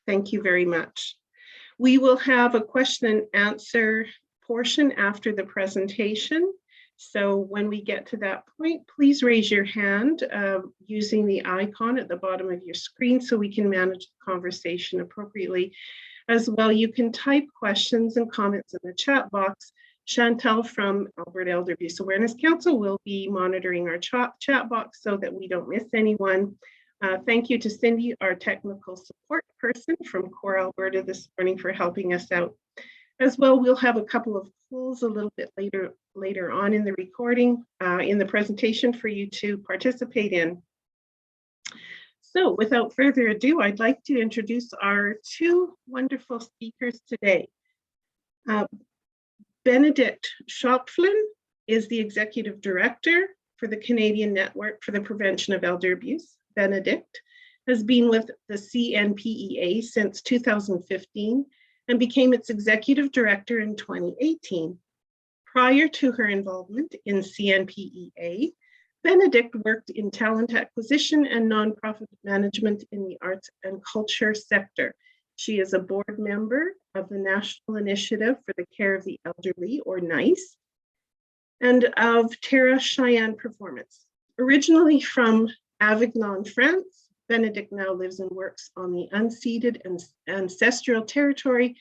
Thank you very much. We will have a question and answer portion after the presentation. So when we get to that point, please raise your hand using the icon at the bottom of your screen so we can manage the conversation appropriately. As well, you can type questions and comments in the chat box. Chantal from Alberta Elder Abuse Awareness Council will be monitoring our chat box so that we don't miss anyone. Thank you to Cindy, our technical support person from Core Alberta this morning, for helping us out. As well, we'll have a couple of polls a little bit later on in the recording, in the presentation for you to participate in. So without further ado, I'd like to introduce our two wonderful speakers today. Benedict Schopflin is the Executive Director for the Canadian Network for the Prevention of Elder Abuse. Benedict has been with the CNPEA since 2015 and became its Executive Director in 2018. Prior to her involvement in CNPEA, Benedict worked in talent acquisition and nonprofit management in the arts and culture sector. She is a board member of the National Initiative for the Care of the Elderly, or NICE, and of Terra Cheyenne Performance. Originally from Avignon, France, Benedict now lives and works on the unceded and ancestral territory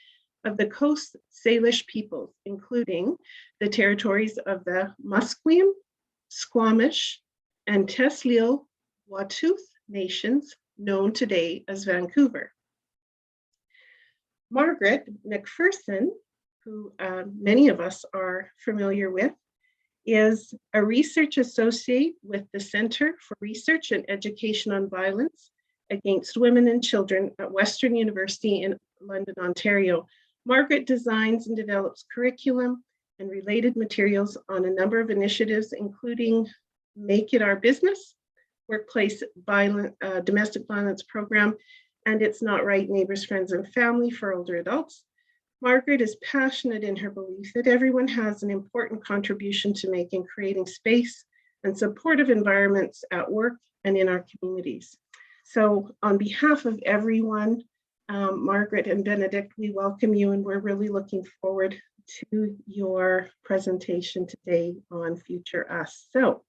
of the Coast Salish peoples, including the territories of the Musqueam, Squamish, and Teslil-Waututh nations, known today as Vancouver. Margaret McPherson, who many of us are familiar with, is a research associate with the Centre for Research and Education on Violence Against Women and Children at Western University in London, Ontario. Margaret designs and develops curriculum and related materials on a number of initiatives, including Make It Our Business, Workplace Domestic Violence Program, and It's Not Right, Neighbors, Friends, and Family for older adults. Margaret is passionate in her belief that everyone has an important contribution to make in creating space and supportive environments at work and in our communities. So on behalf of everyone, Margaret and Benedict, we welcome you, and we're really looking forward to your presentation today on Future Us. So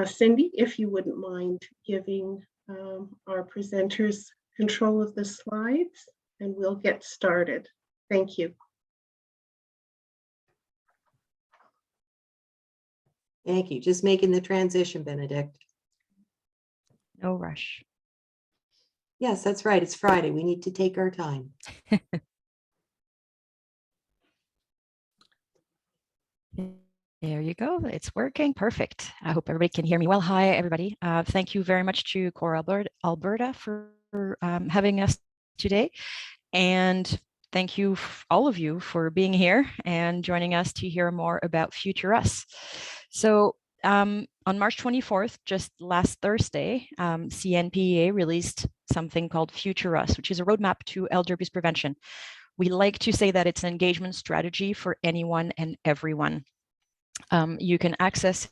Cindy, if you wouldn't mind giving our presenters control of the slides, and we'll get started. Thank you. Thank you. Just making the transition, Benedict. No rush. Yes, that's right. It's Friday. We need to take our time. There you go. It's working. Perfect. I hope everybody can hear me well. Hi, everybody. Thank you very much to Core Alberta for having us today. And thank you, all of you, for being here and joining us to hear more about Future Us. So on March 24th, just last Thursday, CNPEA released something called Future Us, which is a roadmap to elder abuse prevention. We like to say that it's an engagement strategy for anyone and everyone. You can access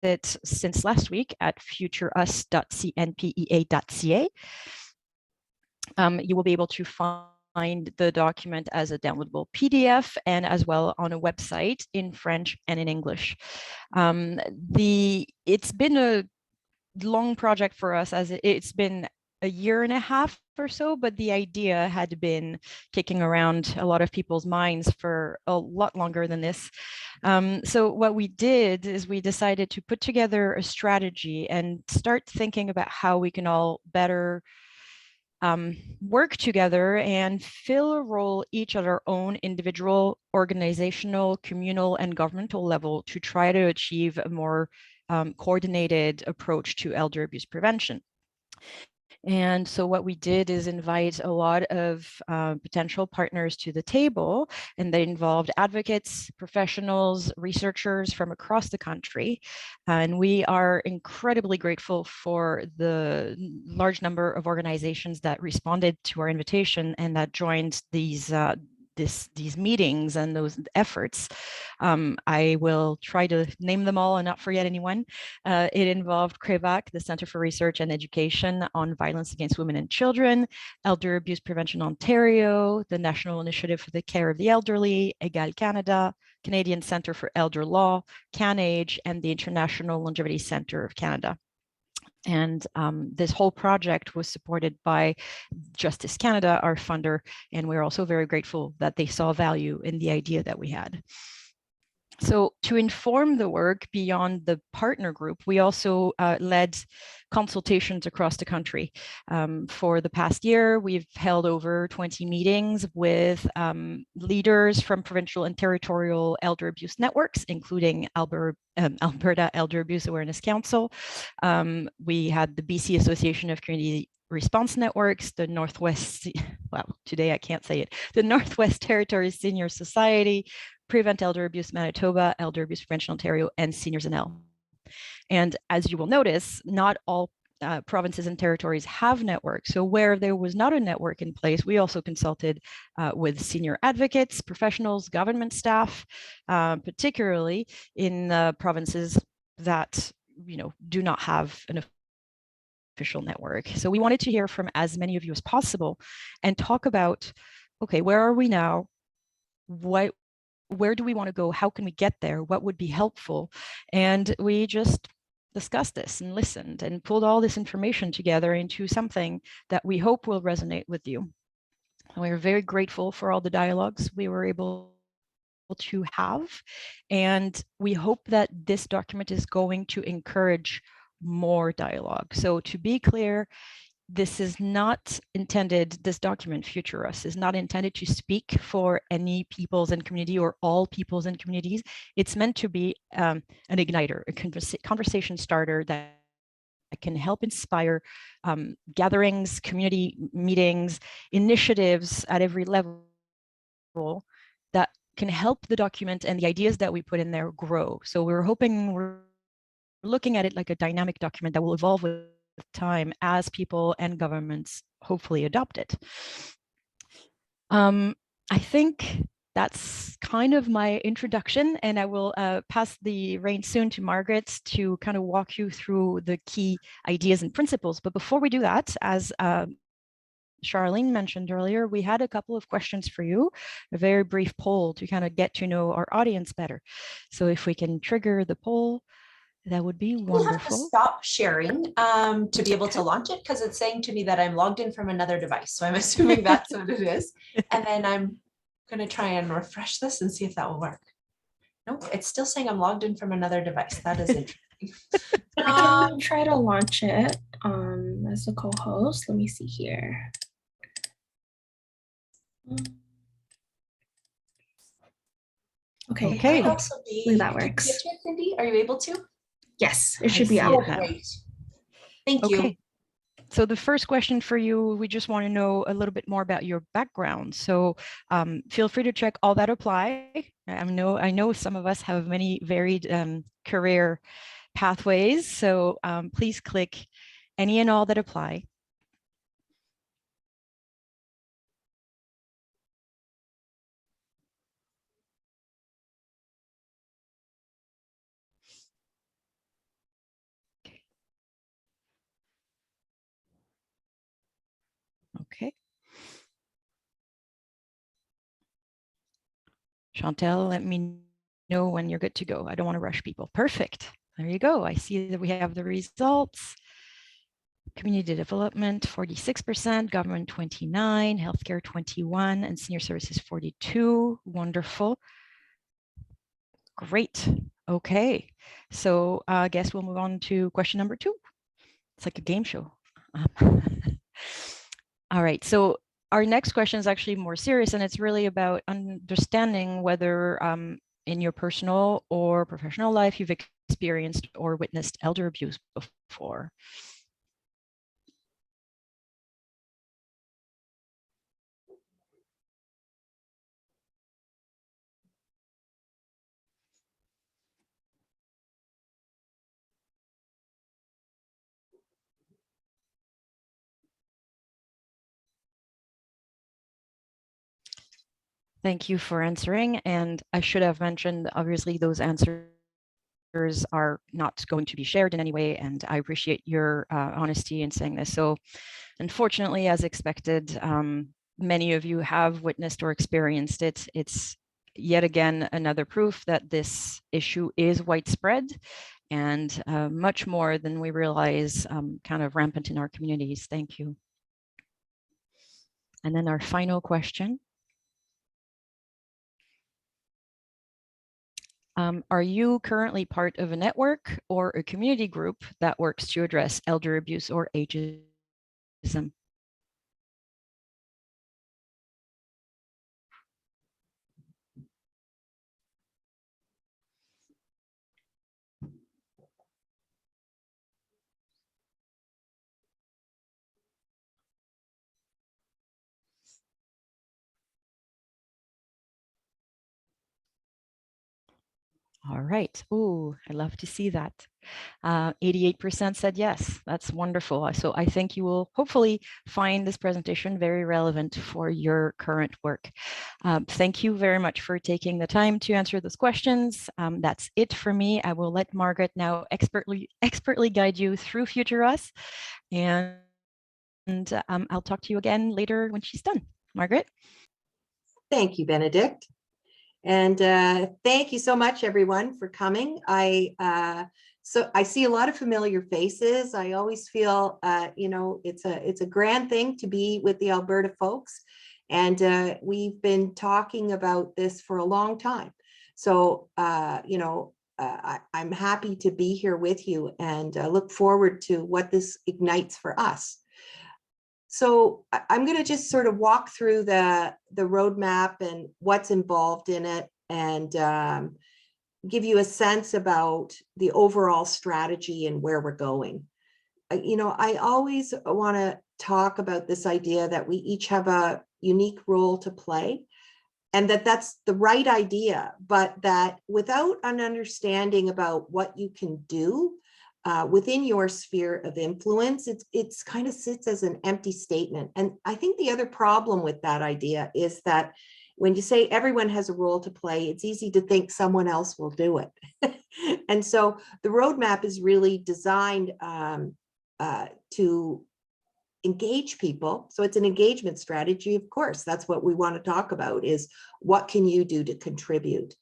it since last week at futureus.cnpea.ca. You will be able to find the document as a downloadable PDF and as well on a website in French and in English. It's been a long project for us, as it's been a year and a half or so, but the idea had been kicking around a lot of people's minds for a lot longer than this. So what we did is we decided to put together a strategy and start thinking about how we can all better work together and fill a role each at our own individual, organizational, communal, and governmental level to try to achieve a more coordinated approach to elder abuse prevention. And so what we did is invite a lot of potential partners to the table, and they involved advocates, professionals, researchers from across the country. And we are incredibly grateful for the large number of organizations that responded to our invitation and that joined these these meetings and those efforts. I will try to name them all and not forget anyone. It involved CREVAC, the Center for Research and Education on Violence Against Women and Children, Elder Abuse Prevention Ontario, the National Initiative for the Care of the Elderly, EGAL Canada, Canadian Centre for Elder Law, CanAge, and the International Longevity Centre of Canada. And this whole project was supported by Justice Canada, our funder, and we're also very grateful that they saw value in the idea that we had. So to inform the work beyond the partner group, we also led consultations across the country. For the past year, we've held over 20 meetings with leaders from provincial and territorial elder abuse networks, including Alberta Elder Abuse Awareness Council. We had the BC Association of Community Response Networks, the Northwest, well, today I can't say it, the Northwest Territories Senior Society, Prevent Elder Abuse Manitoba, Elder Abuse Prevention Ontario, and Seniors NL. And as you will notice, not all provinces and territories have networks. So where there was not a network in place, we also consulted with senior advocates, professionals, government staff, particularly in provinces that do not have an official network. So we wanted to hear from as many of you as possible and talk about, okay, where are we now? Where do we want to go? How can we get there? What would be helpful? And we just discussed this and listened and pulled all this information together into something that we hope will resonate with you. And we are very grateful for all the dialogues we were able to have. And we hope that this document is going to encourage more dialogue. So to be clear, this is not intended, this document, Future Us, is not intended to speak for any peoples and community or all peoples and communities. It's meant to be an igniter, a conversation starter that can help inspire gatherings, community meetings, initiatives at every level that can help the document and the ideas that we put in there grow. So we're looking at it like a dynamic document that will evolve with time as people and governments hopefully adopt it. I think that's kind of my introduction, and I will pass the reins soon to Margaret to kind of walk you through the key ideas and principles. But before we do that, as Charlene mentioned earlier, we had a couple of questions for you, a very brief poll to kind of get to know our audience better. So if we can trigger the poll, that would be wonderful. We'll have to stop sharing to be able to launch it, because it's saying to me that I'm logged in from another device. So I'm assuming that's what it is. And then I'm going to try and refresh this and see if that will work. Nope, it's still saying I'm logged in from another device. That is interesting. I can try to launch it as a co-host. Let me see here. Okay. Okay. Hopefully that works. Cindy, are you able to? Yes, it should be out now. Great. Thank you. So the first question for you, we just want to know a little bit more about your background. So feel free to check all that apply. I know some of us have many varied career pathways. So please click any and all that apply. Okay. Chantel, let me know when you're good to go. I don't want to rush people. Perfect. There you go. I see that we have the results. Community development, 46%, government 29%, healthcare 21%, and senior services 42%. Wonderful. Great. Okay. So I guess we'll move on to question number 2. It's like a game show. All right. So our next question is actually more serious, and it's really about understanding whether in your personal or professional life you've experienced or witnessed elder abuse before. Thank you for answering. And I should have mentioned, obviously, those answers are not going to be shared in any way. And I appreciate your honesty in saying this. So unfortunately, as expected, many of you have witnessed or experienced it. It's yet again another proof that this issue is widespread and much more than we realize, kind of rampant in our communities. Thank you. And then our final question. Are you currently part of a network or a community group that works to address elder abuse or ageism? All right. Oh, I love to see that. 88% said yes. That's wonderful. So I think you will hopefully find this presentation very relevant for your current work. Thank you very much for taking the time to answer those questions. That's it for me. I will let Margaret now expertly guide you through Future Us. And I'll talk to you again later when she's done. Margaret? Thank you, Benedict. And thank you so much, everyone, for coming. So I see a lot of familiar faces. I always feel, it's a grand thing to be with the Alberta folks. And we've been talking about this for a long time. So, I'm happy to be here with you and look forward to what this ignites for us. So I'm going to just sort of walk through the roadmap and what's involved in it, and give you a sense about the overall strategy and where we're going. I always want to talk about this idea that we each have a unique role to play, and that's the right idea, but that without an understanding about what you can do within your sphere of influence, it's kind of sits as an empty statement. And I think the other problem with that idea is that when you say everyone has a role to play, it's easy to think someone else will do it. And so the roadmap is really designed to engage people. So it's an engagement strategy, of course. That's what we want to talk about, is what can you do to contribute?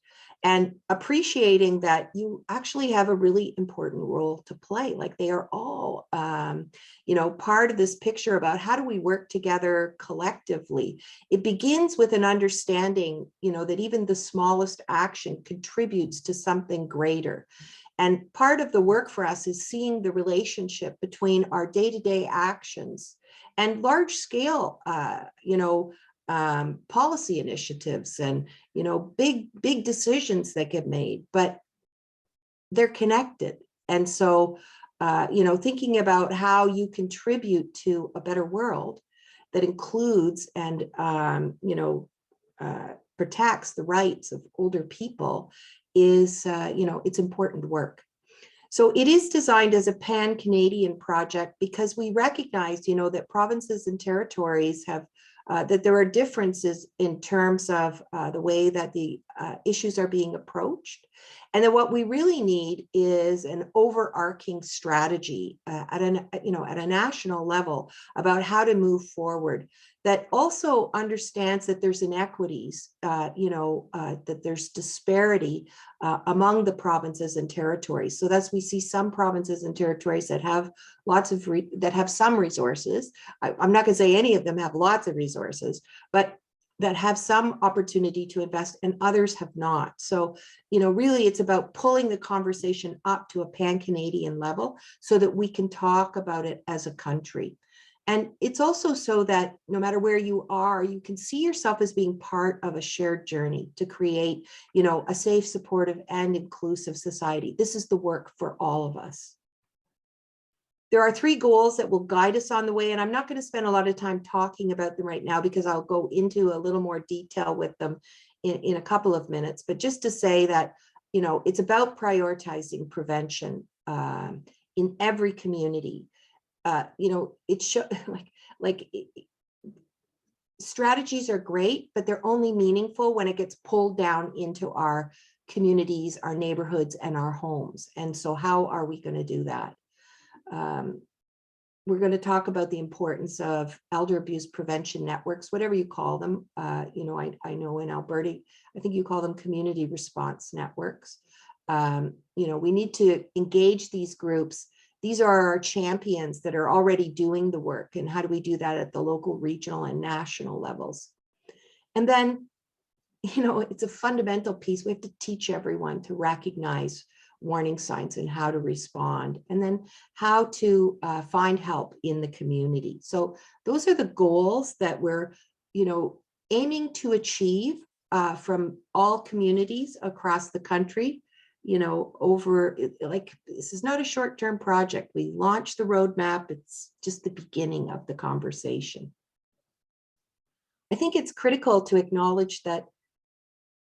And appreciating that you actually have a really important role to play. Like, they are all, part of this picture about how do we work together collectively. It begins with an understanding, that even the smallest action contributes to something greater. And part of the work for us is seeing the relationship between our day-to-day actions and large-scale, policy initiatives and, big decisions that get made, but they're connected. And so, thinking about how you contribute to a better world that includes and, protects the rights of older people is, it's important work. So it is designed as a pan-Canadian project because we recognize, that provinces and territories have that there are differences in terms of the way that the issues are being approached. And then what we really need is an overarching strategy at a national level about how to move forward, that also understands that there's inequities, that there's disparity among the provinces and territories. So that's, we see some provinces and territories that have lots of that have some resources. I'm not going to say any of them have lots of resources, but that have some opportunity to invest, and others have not. So, really it's about pulling the conversation up to a pan-Canadian level so that we can talk about it as a country. And it's also so that no matter where you are, you can see yourself as being part of a shared journey to create, a safe, supportive, and inclusive society. This is the work for all of us. There are 3 goals that will guide us on the way, and I'm not going to spend a lot of time talking about them right now because I'll go into a little more detail with them in a couple of minutes. But just to say that, it's about prioritizing prevention in every community. It shows like strategies are great, but they're only meaningful when it gets pulled down into our communities, our neighborhoods, and our homes. And so how are we going to do that? We're going to talk about the importance of elder abuse prevention networks, whatever you call them. You know, I know in Alberta, I think you call them community response networks. You know, we need to engage these groups. These are our champions that are already doing the work. And how do we do that at the local, regional, and national levels? And then, you know, it's a fundamental piece. We have to teach everyone to recognize warning signs and how to respond, and then how to find help in the community. So those are the goals that we're, you know, aiming to achieve from all communities across the country. You know, over, like, this is not a short-term project. We launched the roadmap. It's just the beginning of the conversation. I think it's critical to acknowledge that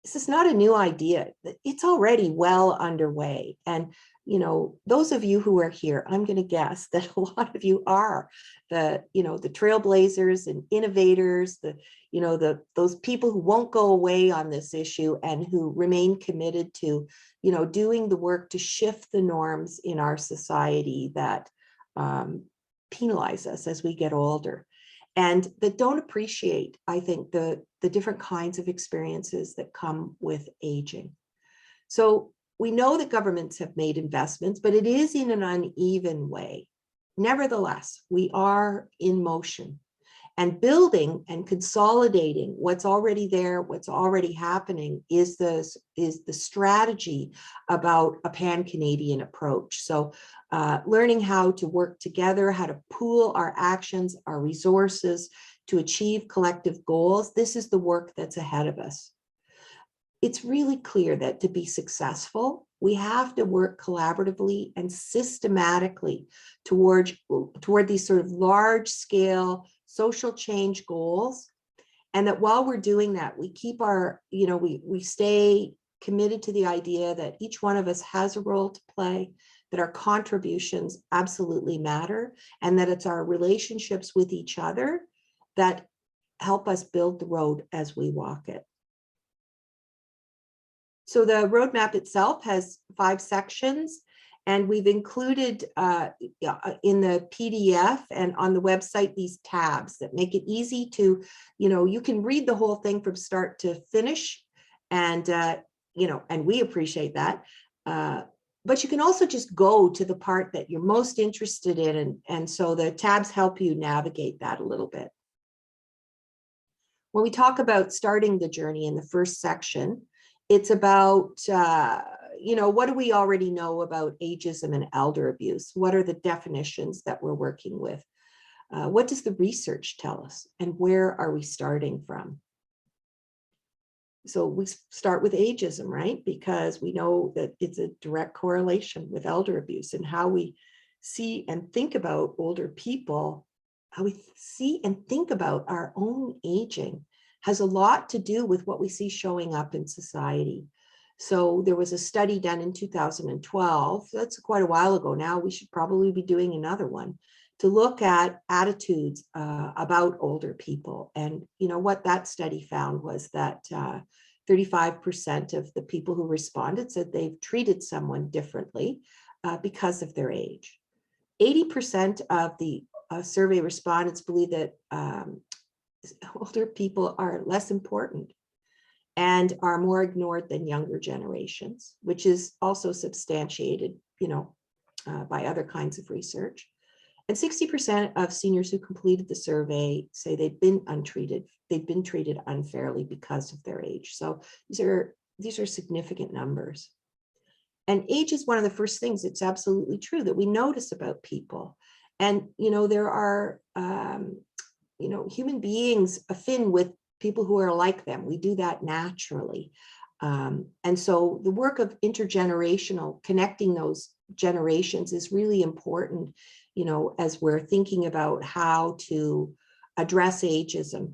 this is not a new idea. It's already well underway. And, you know, those of you who are here, I'm going to guess that a lot of you are the, you know, the trailblazers and innovators, the, you know, those people who won't go away on this issue and who remain committed to, you know, doing the work to shift the norms in our society that penalize us as we get older, and that don't appreciate, I think, the different kinds of experiences that come with aging. So we know that governments have made investments, but it is in an uneven way. Nevertheless, we are in motion, and building and consolidating what's already there, what's already happening is the strategy about a pan-Canadian approach. So learning how to work together, how to pool our actions, our resources to achieve collective goals. This is the work that's ahead of us. It's really clear that to be successful, we have to work collaboratively and systematically toward these sort of large scale social change goals. And that while we're doing that, we keep our, you know, we stay committed to the idea that each one of us has a role to play, that our contributions absolutely matter, and that it's our relationships with each other that help us build the road as we walk it. So the roadmap itself has 5 sections, and we've included in the PDF and on the website these tabs that make it easy to, you know, you can read the whole thing from start to finish, and you know, and we appreciate that. But you can also just go to the part that you're most interested in, and so the tabs help you navigate that a little bit. When we talk about starting the journey in the first section, it's about, you know, what do we already know about ageism and elder abuse? What are the definitions that we're working with? What does the research tell us? And where are we starting from? So we start with ageism, right? Because we know that it's a direct correlation with elder abuse, and how we see and think about older people, how we see and think about our own aging has a lot to do with what we see showing up in society. So there was a study done in 2012, that's quite a while ago now, we should probably be doing another one, to look at attitudes about older people. And you know what that study found was that 35% of the people who responded said they've treated someone differently because of their age. 80% of the survey respondents believe that older people are less important and are more ignored than younger generations, which is also substantiated, you know, by other kinds of research. And 60% of seniors who completed the survey say they've been untreated, they've been treated unfairly because of their age. So these are significant numbers. And age is one of the first things, it's absolutely true, that we notice about people. And, you know, there are, you know, human beings affin with people who are like them. We do that naturally. And so the work of intergenerational, connecting those generations is really important, you know, as we're thinking about how to address ageism.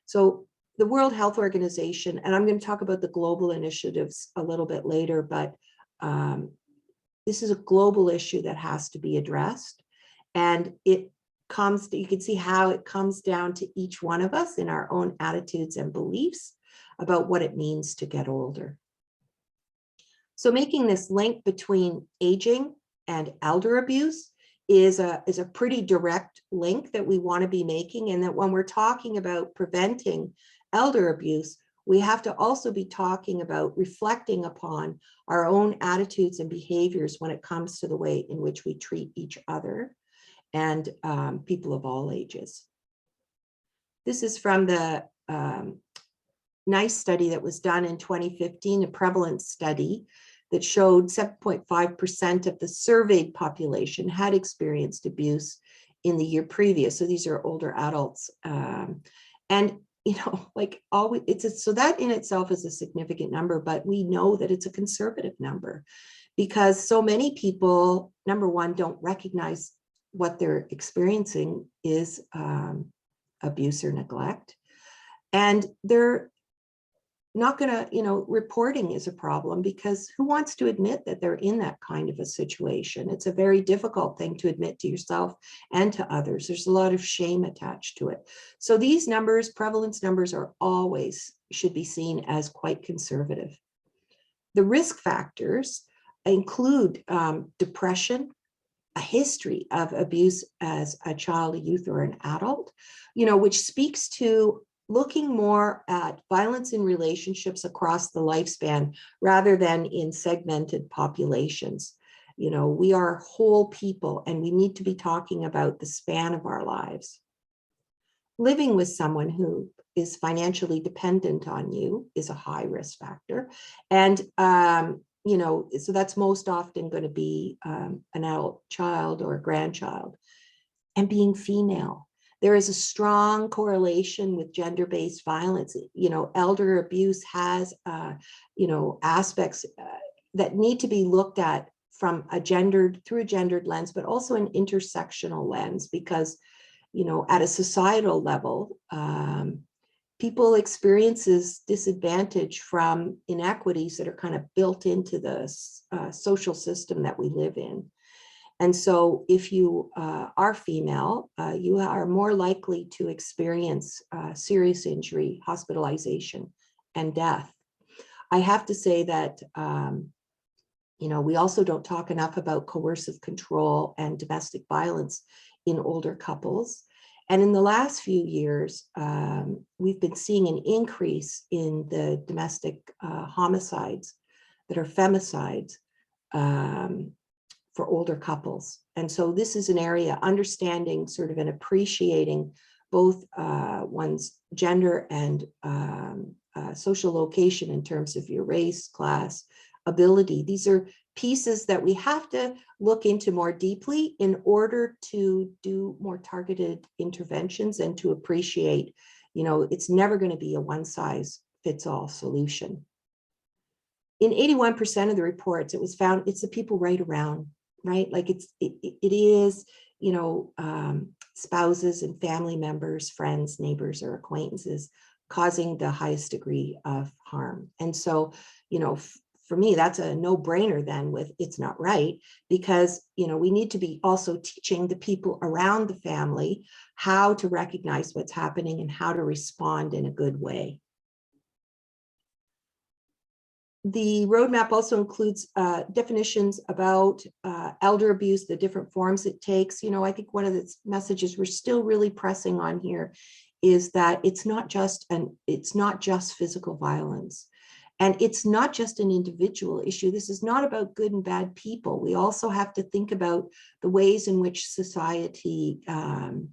So the World Health Organization, and I'm going to talk about the global initiatives a little bit later, but this is a global issue that has to be addressed. And it you can see how it comes down to each one of us in our own attitudes and beliefs about what it means to get older. So making this link between aging and elder abuse is a pretty direct link that we want to be making, and that when we're talking about preventing elder abuse, we have to also be talking about reflecting upon our own attitudes and behaviors when it comes to the way in which we treat each other and people of all ages. This is from the NICE study that was done in 2015, a prevalence study that showed 7.5% of the surveyed population had experienced abuse in the year previous. So these are older adults. And, you know, like always, so that in itself is a significant number, but we know that it's a conservative number because so many people, number one, don't recognize what they're experiencing is abuse or neglect. And they're not going to, you know, reporting is a problem because who wants to admit that they're in that kind of a situation? It's a very difficult thing to admit to yourself and to others. There's a lot of shame attached to it. So these numbers, prevalence numbers, are always should be seen as quite conservative. The risk factors include depression, a history of abuse as a child, a youth, or an adult, you know, which speaks to looking more at violence in relationships across the lifespan rather than in segmented populations. You know, we are whole people and we need to be talking about the span of our lives. Living with someone who is financially dependent on you is a high risk factor. And, you know, so that's most often going to be an adult child or a grandchild. And being female. There is a strong correlation with gender-based violence. You know, elder abuse has, you know, aspects that need to be looked at from through a gendered lens, but also an intersectional lens, because, you know, at a societal level, people experiences disadvantage from inequities that are kind of built into the social system that we live in. And so if you are female, you are more likely to experience serious injury, hospitalization, and death. I have to say that, you know, we also don't talk enough about coercive control and domestic violence in older couples. And in the last few years, we've been seeing an increase in the domestic homicides that are femicides for older couples. And so this is an area, understanding sort of and appreciating both one's gender and social location in terms of your race, class, ability. These are pieces that we have to look into more deeply in order to do more targeted interventions and to appreciate, you know, it's never going to be a one-size-fits-all solution. In 81% of the reports, it was found it's the people right around, right? Like it is, you know, spouses and family members, friends, neighbors, or acquaintances causing the highest degree of harm. And so, you know, for me, that's a no-brainer then with it's not right, because, you know, we need to be also teaching the people around the family how to recognize what's happening and how to respond in a good way. The roadmap also includes definitions about elder abuse, the different forms it takes. You know, I think one of the messages we're still really pressing on here is that it's not just physical violence. And it's not just an individual issue. This is not about good and bad people. We also have to think about the ways in which society, you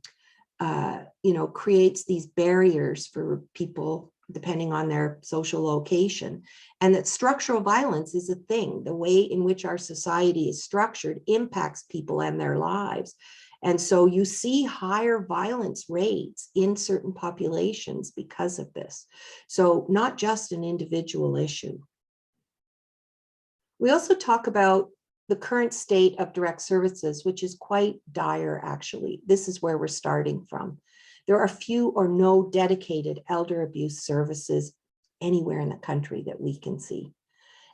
know, creates these barriers for people depending on their social location, and that structural violence is a thing. The way in which our society is structured impacts people and their lives. And so you see higher violence rates in certain populations because of this. So not just an individual issue. We also talk about the current state of direct services, which is quite dire, actually. This is where we're starting from. There are few or no dedicated elder abuse services anywhere in the country that we can see.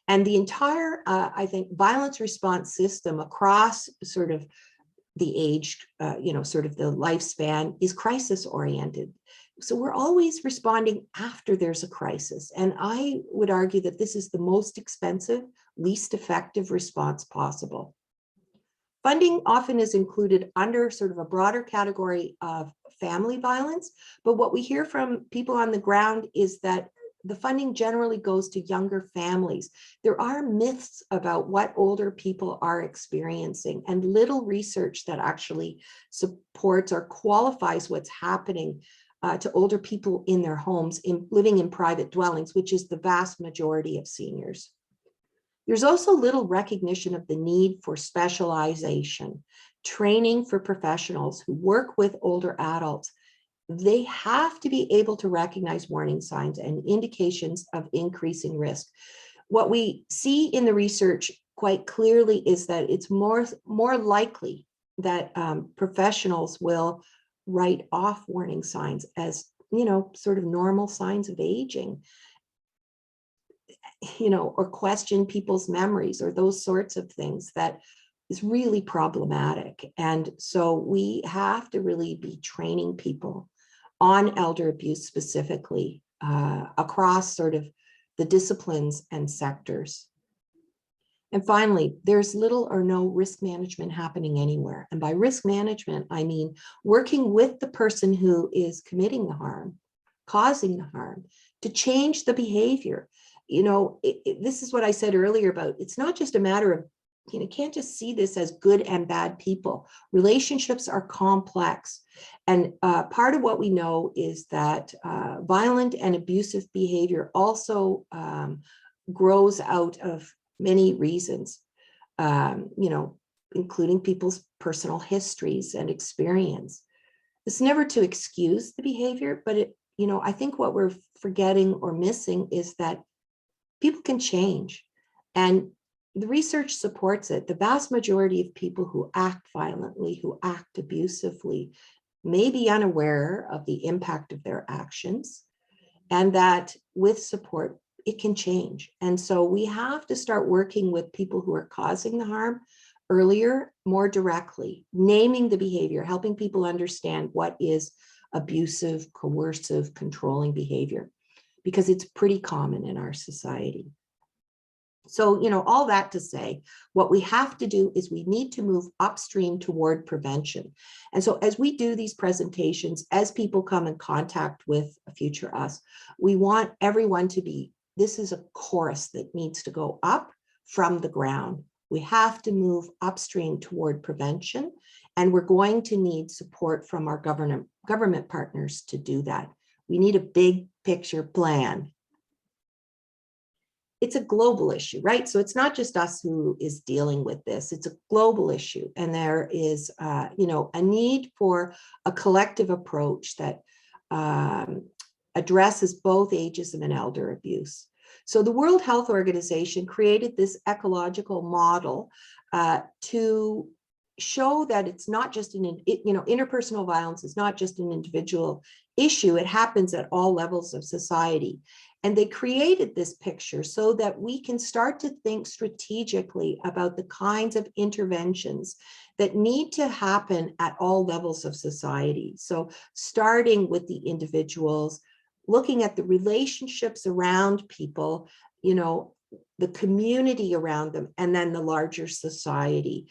And the entire, I think, violence response system across sort of the age, sort of the lifespan is crisis oriented. So we're always responding after there's a crisis. And I would argue that this is the most expensive, least effective response possible. Funding often is included under sort of a broader category of family violence, but what we hear from people on the ground is that the funding generally goes to younger families. There are myths about what older people are experiencing and little research that actually supports or qualifies what's happening to older people in their homes, living in private dwellings, which is the vast majority of seniors. There's also little recognition of the need for specialization, training for professionals who work with older adults. They have to be able to recognize warning signs and indications of increasing risk. What we see in the research quite clearly is that it's more likely that professionals will write off warning signs as, sort of normal signs of aging, or question people's memories or those sorts of things. That is really problematic. And so we have to really be training people on elder abuse specifically across sort of the disciplines and sectors. And finally, there's little or no risk management happening anywhere. And by risk management, I mean working with the person who is committing the harm, causing the harm, to change the behavior. This is what I said earlier about, it's not just a matter of, you can't just see this as good and bad people. Relationships are complex. And part of what we know is that violent and abusive behavior also grows out of many reasons, including people's personal histories and experience. It's never to excuse the behavior, but I think what we're forgetting or missing is that people can change. And the research supports it. The vast majority of people who act violently, who act abusively, may be unaware of the impact of their actions, and that with support, it can change. And so we have to start working with people who are causing the harm earlier, more directly, naming the behavior, helping people understand what is abusive, coercive, controlling behavior, because it's pretty common in our society. So, all that to say, what we have to do is we need to move upstream toward prevention. And so as we do these presentations, as people come in contact with a future us, we want everyone to be, this is a chorus that needs to go up from the ground. We have to move upstream toward prevention, and we're going to need support from our government partners to do that. We need a big picture plan. It's a global issue, right? So it's not just us who is dealing with this. It's a global issue. And there is, a need for a collective approach that addresses both ageism and elder abuse. So the World Health Organization created this ecological model to show that it's not just interpersonal violence is not just an individual issue. It happens at all levels of society. And they created this picture so that we can start to think strategically about the kinds of interventions that need to happen at all levels of society. So starting with the individuals, looking at the relationships around people, the community around them, and then the larger society.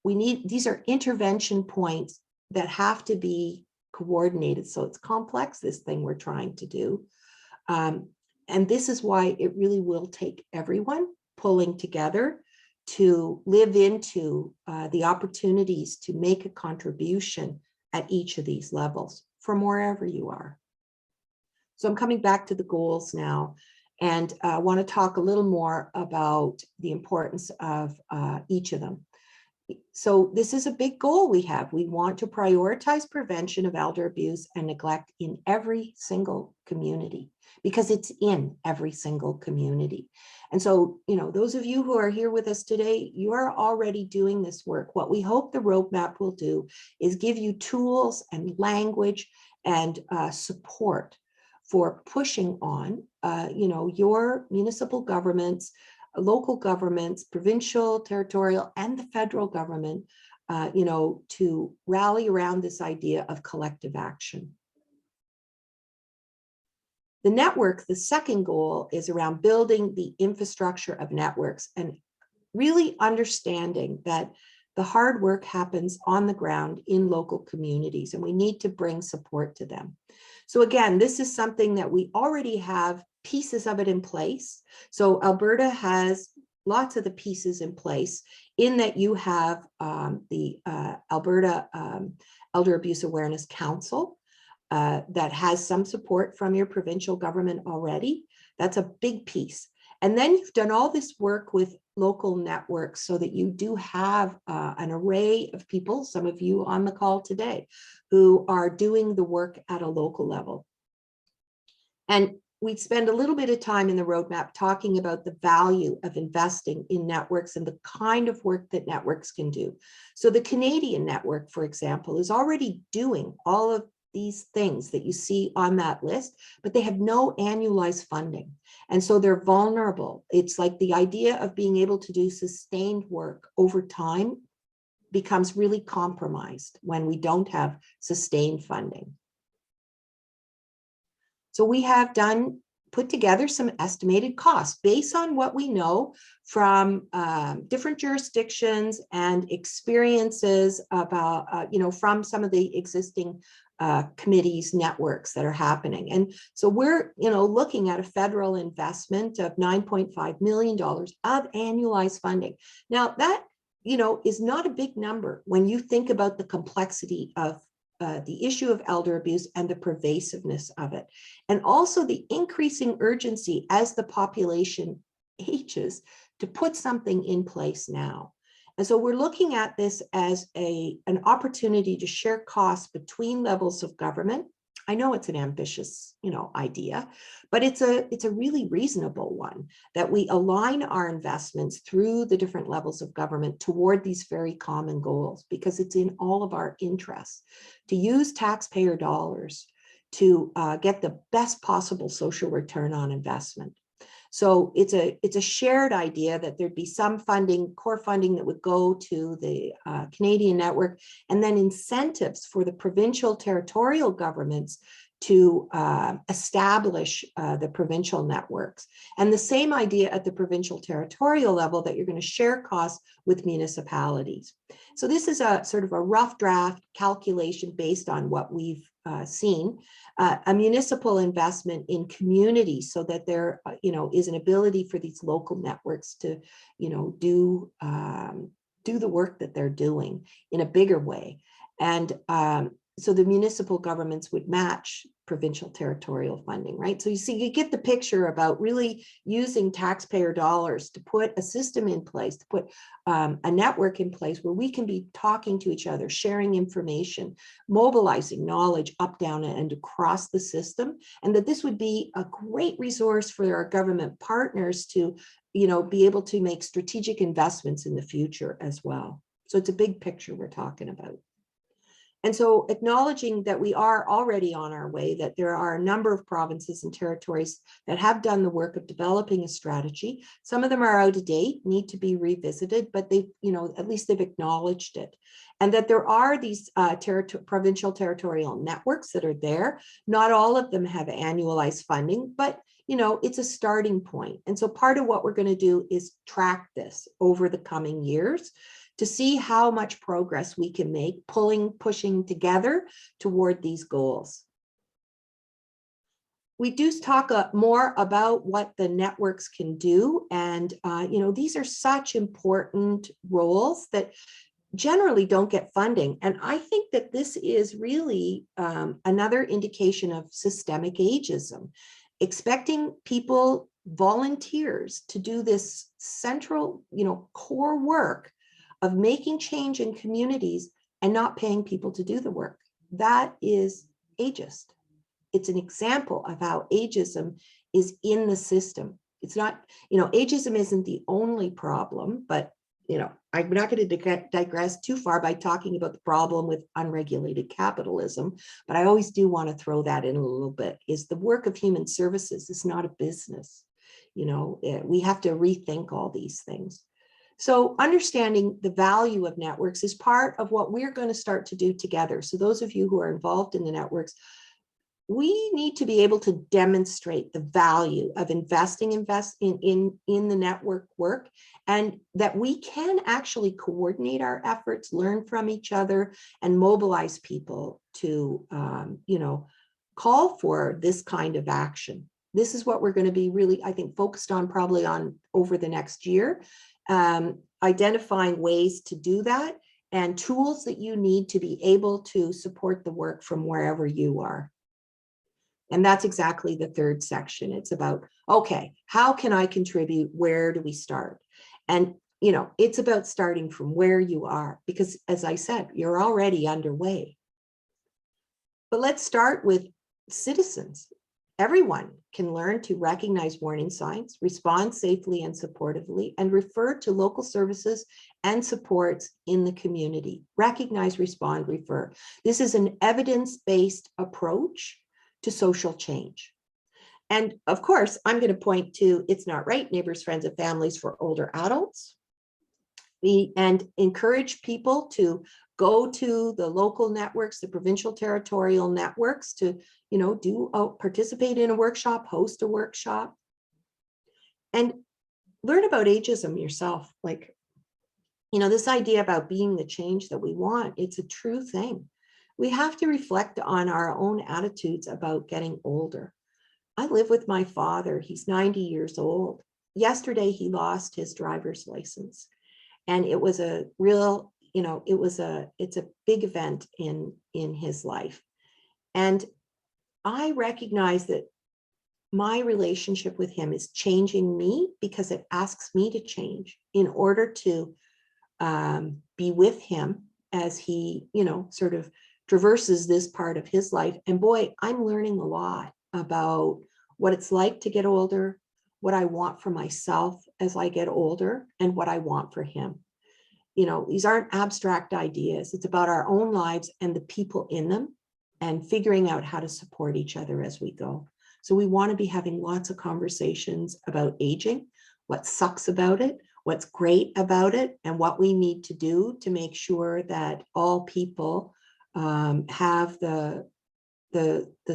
These are intervention points that have to be coordinated. So it's complex, this thing we're trying to do. And this is why it really will take everyone pulling together to live into the opportunities to make a contribution at each of these levels from wherever you are. So I'm coming back to the goals now, and I want to talk a little more about the importance of each of them. So this is a big goal we have. We want to prioritize prevention of elder abuse and neglect in every single community, because it's in every single community. And so, those of you who are here with us today, you are already doing this work. What we hope the roadmap will do is give you tools and language and support for pushing on, your municipal governments, local governments, provincial, territorial, and the federal government to rally around this idea of collective action. The network, the second goal, is around building the infrastructure of networks and really understanding that the hard work happens on the ground in local communities, and we need to bring support to them. So again, this is something that we already have pieces of it in place. So Alberta has lots of the pieces in place in that you have the Alberta Elder Abuse Awareness Council that has some support from your provincial government already. That's a big piece. And then you've done all this work with local networks so that you do have an array of people, some of you on the call today, who are doing the work at a local level. And we spend a little bit of time in the roadmap talking about the value of investing in networks and the kind of work that networks can do. So the Canadian network, for example, is already doing all of these things that you see on that list, but they have no annualized funding. And so they're vulnerable. It's like the idea of being able to do sustained work over time becomes really compromised when we don't have sustained funding. So we have put together some estimated costs based on what we know from different jurisdictions and experiences about, from some of the existing committees, networks that are happening. And so we're, looking at a federal investment of $9.5 million of annualized funding. Now that, is not a big number when you think about the complexity of the issue of elder abuse and the pervasiveness of it, and also the increasing urgency as the population ages to put something in place now. And so we're looking at this as an opportunity to share costs between levels of government. I know it's an ambitious, idea, but it's a really reasonable one, that we align our investments through the different levels of government toward these very common goals, because it's in all of our interests to use taxpayer dollars to get the best possible social return on investment. So it's a shared idea that there'd be some funding, core funding, that would go to the Canadian network, and then incentives for the provincial territorial governments to establish the provincial networks. And the same idea at the provincial territorial level, that you're going to share costs with municipalities. So this is a sort of a rough draft calculation based on what we've seen, a municipal investment in communities, so that there is an ability for these local networks to do the work that they're doing in a bigger way. And so the municipal governments would match provincial territorial funding, right? So you see, you get the picture about really using taxpayer dollars to put a system in place, to put a network in place where we can be talking to each other, sharing information, mobilizing knowledge up, down, and across the system. And that this would be a great resource for our government partners to, be able to make strategic investments in the future as well. So it's a big picture we're talking about. And so acknowledging that we are already on our way, that there are a number of provinces and territories that have done the work of developing a strategy. Some of them are out of date, need to be revisited, but they, at least they've acknowledged it. And that there are these provincial territorial networks that are there. Not all of them have annualized funding, but it's a starting point. And so part of what we're going to do is track this over the coming years to see how much progress we can make, pushing together toward these goals. We do talk more about what the networks can do. And, these are such important roles that generally don't get funding. And I think that this is really another indication of systemic ageism, expecting people, volunteers, to do this central, core work of making change in communities and not paying people to do the work. That is ageist. It's an example of how ageism is in the system. It's not, ageism isn't the only problem, but, I'm not going to digress too far by talking about the problem with unregulated capitalism, but I always do want to throw that in a little bit, is the work of human services is not a business. We have to rethink all these things. So understanding the value of networks is part of what we're going to start to do together. So those of you who are involved in the networks, we need to be able to demonstrate the value of investing in the network work, and that we can actually coordinate our efforts, learn from each other, and mobilize people to, call for this kind of action. This is what we're going to be really, I think, focused on probably on over the next year, identifying ways to do that and tools that you need to be able to support the work from wherever you are. And that's exactly the third section. It's about, okay, how can I contribute? Where do we start? And, it's about starting from where you are, because as I said, you're already underway. But let's start with citizens. Everyone can learn to recognize warning signs, respond safely and supportively, and refer to local services and supports in the community. Recognize, respond, refer. This is an evidence-based approach to social change. And of course, I'm going to point to It's Not Right, Neighbors, Friends, and Families for Older Adults. And encourage people to go to the local networks, the provincial territorial networks to, participate in a workshop, host a workshop, and learn about ageism yourself. Like, this idea about being the change that we want, it's a true thing. We have to reflect on our own attitudes about getting older. I live with my father. He's 90 years old. Yesterday, he lost his driver's license. And it was a real, it's a big event in his life. And I recognize that my relationship with him is changing me because it asks me to change in order to be with him as he, sort of traverses this part of his life. And boy, I'm learning a lot about what it's like to get older, what I want for myself as I get older, and what I want for him. These aren't abstract ideas. It's about our own lives and the people in them, and figuring out how to support each other as we go. So we want to be having lots of conversations about aging, what sucks about it, what's great about it, and what we need to do to make sure that all people have the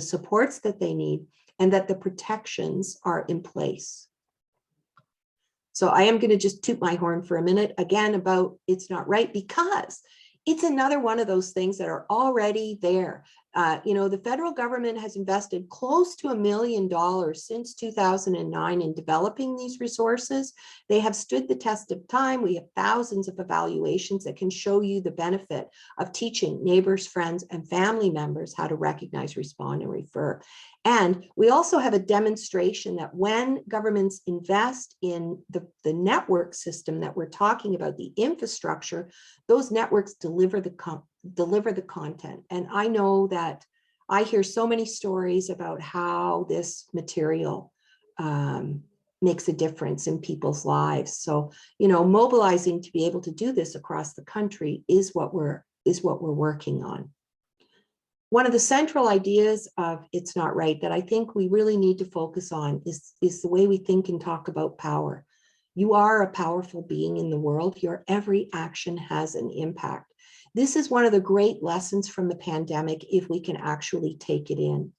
supports that they need, and that the protections are in place. So I am going to just toot my horn for a minute again about It's Not Right, because it's another one of those things that are already there. The federal government has invested close to $1 million since 2009 in developing these resources. They have stood the test of time. We have thousands of evaluations that can show you the benefit of teaching neighbors, friends, and family members how to recognize, respond, and refer. And we also have a demonstration that when governments invest in the network system that we're talking about, the infrastructure, those networks deliver the content. And I know that I hear so many stories about how this material makes a difference in people's lives. So, mobilizing to be able to do this across the country is what we're working on. One of the central ideas of It's Not Right that I think we really need to focus on is the way we think and talk about power. You are a powerful being in the world. Your every action has an impact. This is one of the great lessons from the pandemic, if we can actually take it in.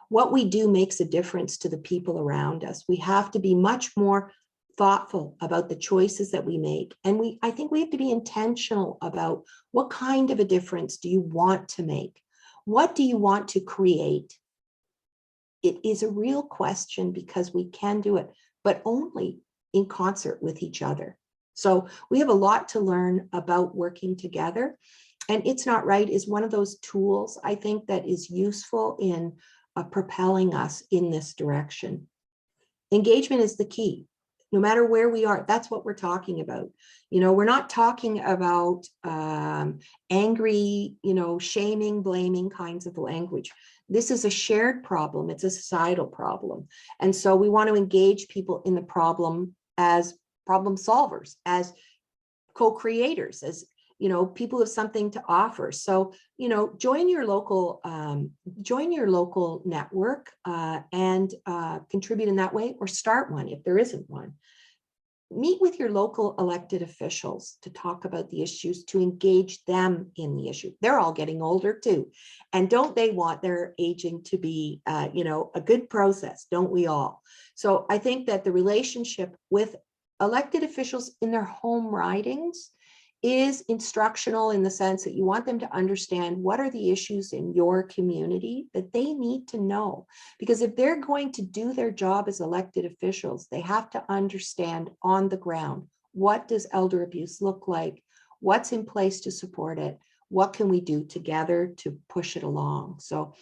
What we do makes a difference to the people around us. We have to be much more thoughtful about the choices that we make. And I think we have to be intentional about what kind of a difference do you want to make? What do you want to create? It is a real question, because we can do it, but only in concert with each other. So we have a lot to learn about working together. And It's Not Right is one of those tools, I think, that is useful in propelling us in this direction. Engagement is the key. No matter where we are, that's what we're talking about. We're not talking about angry, shaming, blaming kinds of language. This is a shared problem. It's a societal problem. And so we want to engage people in the problem as problem solvers, as co-creators, as people have something to offer. So, join your local network and contribute in that way, or start one if there isn't one. meet with your local elected officials to talk about the issues, to engage them in the issue. They're all getting older too. And don't they want their aging to be, a good process? Don't we all? So I think that the relationship with elected officials in their home ridings is instructional in the sense that you want them to understand what are the issues in your community that they need to know. Because if they're going to do their job as elected officials, they have to understand on the ground, what does elder abuse look like? What's in place to support it? What can we do together to push it along? So,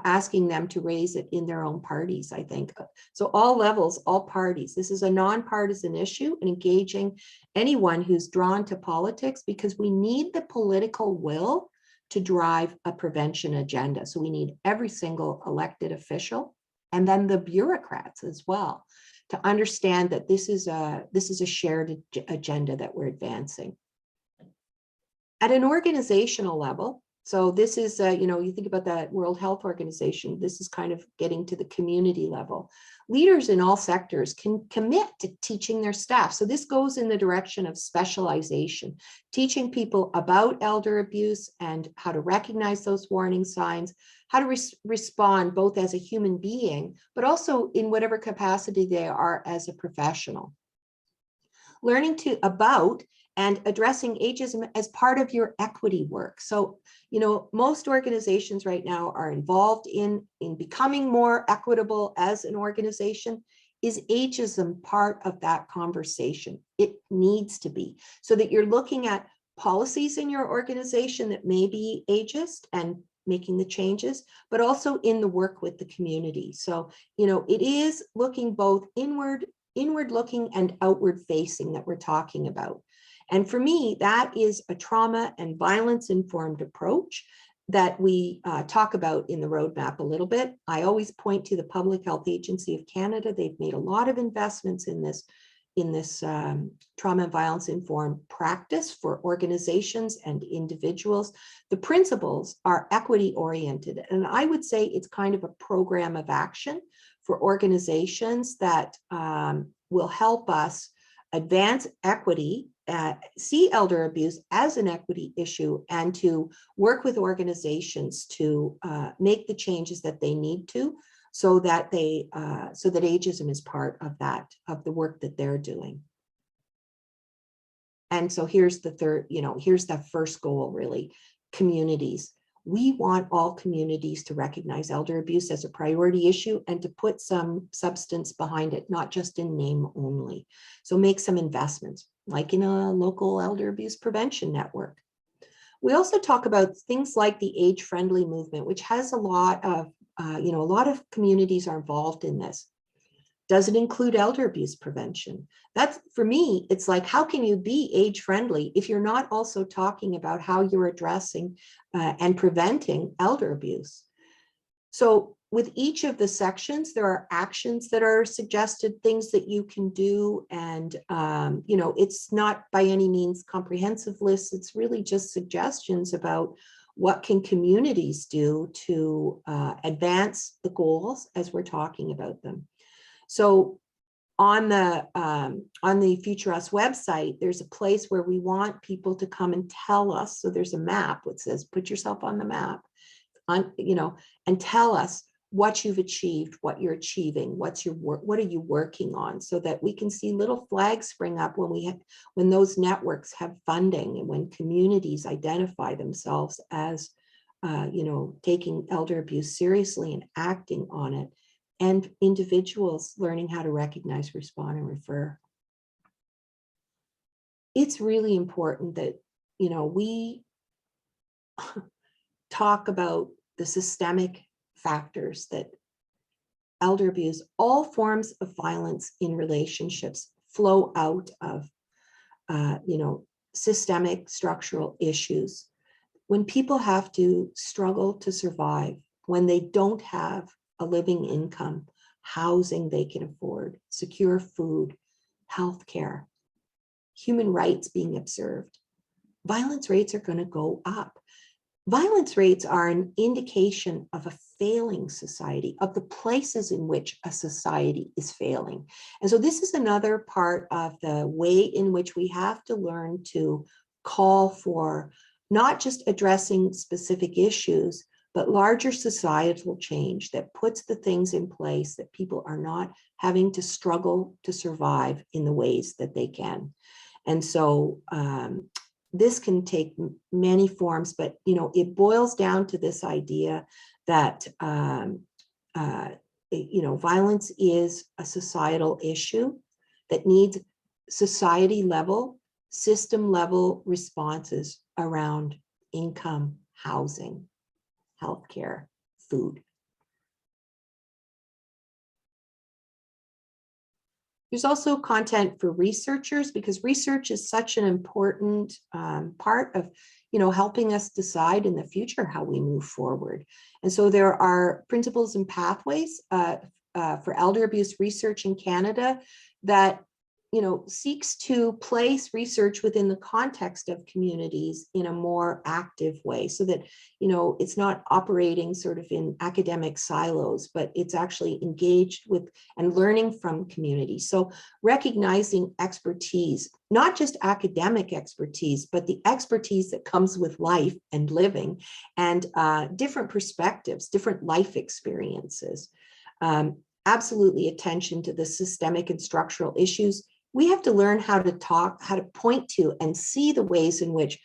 asking them to raise it in their own parties, I think. So all levels, all parties, this is a nonpartisan issue, and engaging anyone who's drawn to politics, because we need the political will to drive a prevention agenda. So we need every single elected official, and then the bureaucrats as well, to understand that this is a shared agenda that we're advancing. At an organizational level, so this is, you think about that World Health Organization, this is kind of getting to the community level. Leaders in all sectors can commit to teaching their staff. So this goes in the direction of specialization, teaching people about elder abuse and how to recognize those warning signs, how to respond both as a human being, but also in whatever capacity they are as a professional. Learning about and addressing ageism as part of your equity work. So, most organizations right now are involved in becoming more equitable as an organization. Is ageism part of that conversation? It needs to be, so that you're looking at policies in your organization that may be ageist and making the changes, but also in the work with the community. So, it is looking both inward looking and outward facing that we're talking about. And for me, that is a trauma and violence informed approach that we talk about in the roadmap a little bit. I always point to the Public Health Agency of Canada. They've made a lot of investments in this trauma and violence informed practice for organizations and individuals. The principles are equity oriented, and I would say it's kind of a program of action for organizations that will help us advance equity, see elder abuse as an equity issue, and to work with organizations to make the changes that they need to, so that ageism is part of the work that they're doing. And so here's the third, here's the first goal, really, communities. We want all communities to recognize elder abuse as a priority issue and to put some substance behind it, not just in name only. So make some investments, like in a local elder abuse prevention network. We also talk about things like the age-friendly movement, which has a lot of, a lot of communities are involved in this. Does it include elder abuse prevention? That's, for me, it's like, how can you be age-friendly if you're not also talking about how you're addressing and preventing elder abuse? So with each of the sections, there are actions that are suggested, things that you can do. And, it's not by any means comprehensive lists. It's really just suggestions about what can communities do to advance the goals as we're talking about them. So on the Future Us website, there's a place where we want people to come and tell us. So there's a map that says, put yourself on the map, and tell us what you've achieved, what you're achieving, what's your work, what are you working on, so that we can see little flags spring up when those networks have funding, and when communities identify themselves as, taking elder abuse seriously and acting on it, and individuals learning how to recognize, respond, and refer. It's really important that, we talk about the systemic factors that elder abuse, all forms of violence in relationships, flow out of, systemic structural issues. When people have to struggle to survive, when they don't have a living income, housing they can afford, secure food, healthcare, human rights being observed, violence rates are going to go up. Violence rates are an indication of a failing society, of the places in which a society is failing. And so this is another part of the way in which we have to learn to call for not just addressing specific issues, but larger societal change that puts the things in place that people are not having to struggle to survive in the ways that they can. And so this can take many forms, but it boils down to this idea that violence is a societal issue that needs society level, system level responses around income, housing, healthcare, food. There's also content for researchers, because research is such an important part of, helping us decide in the future how we move forward. And so there are principles and pathways for elder abuse research in Canada that seeks to place research within the context of communities in a more active way, so that it's not operating sort of in academic silos, but it's actually engaged with and learning from communities. So recognizing expertise, not just academic expertise, but the expertise that comes with life and living, and different perspectives, different life experiences. Absolutely attention to the systemic and structural issues. We have to learn how to talk, how to point to and see the ways in which,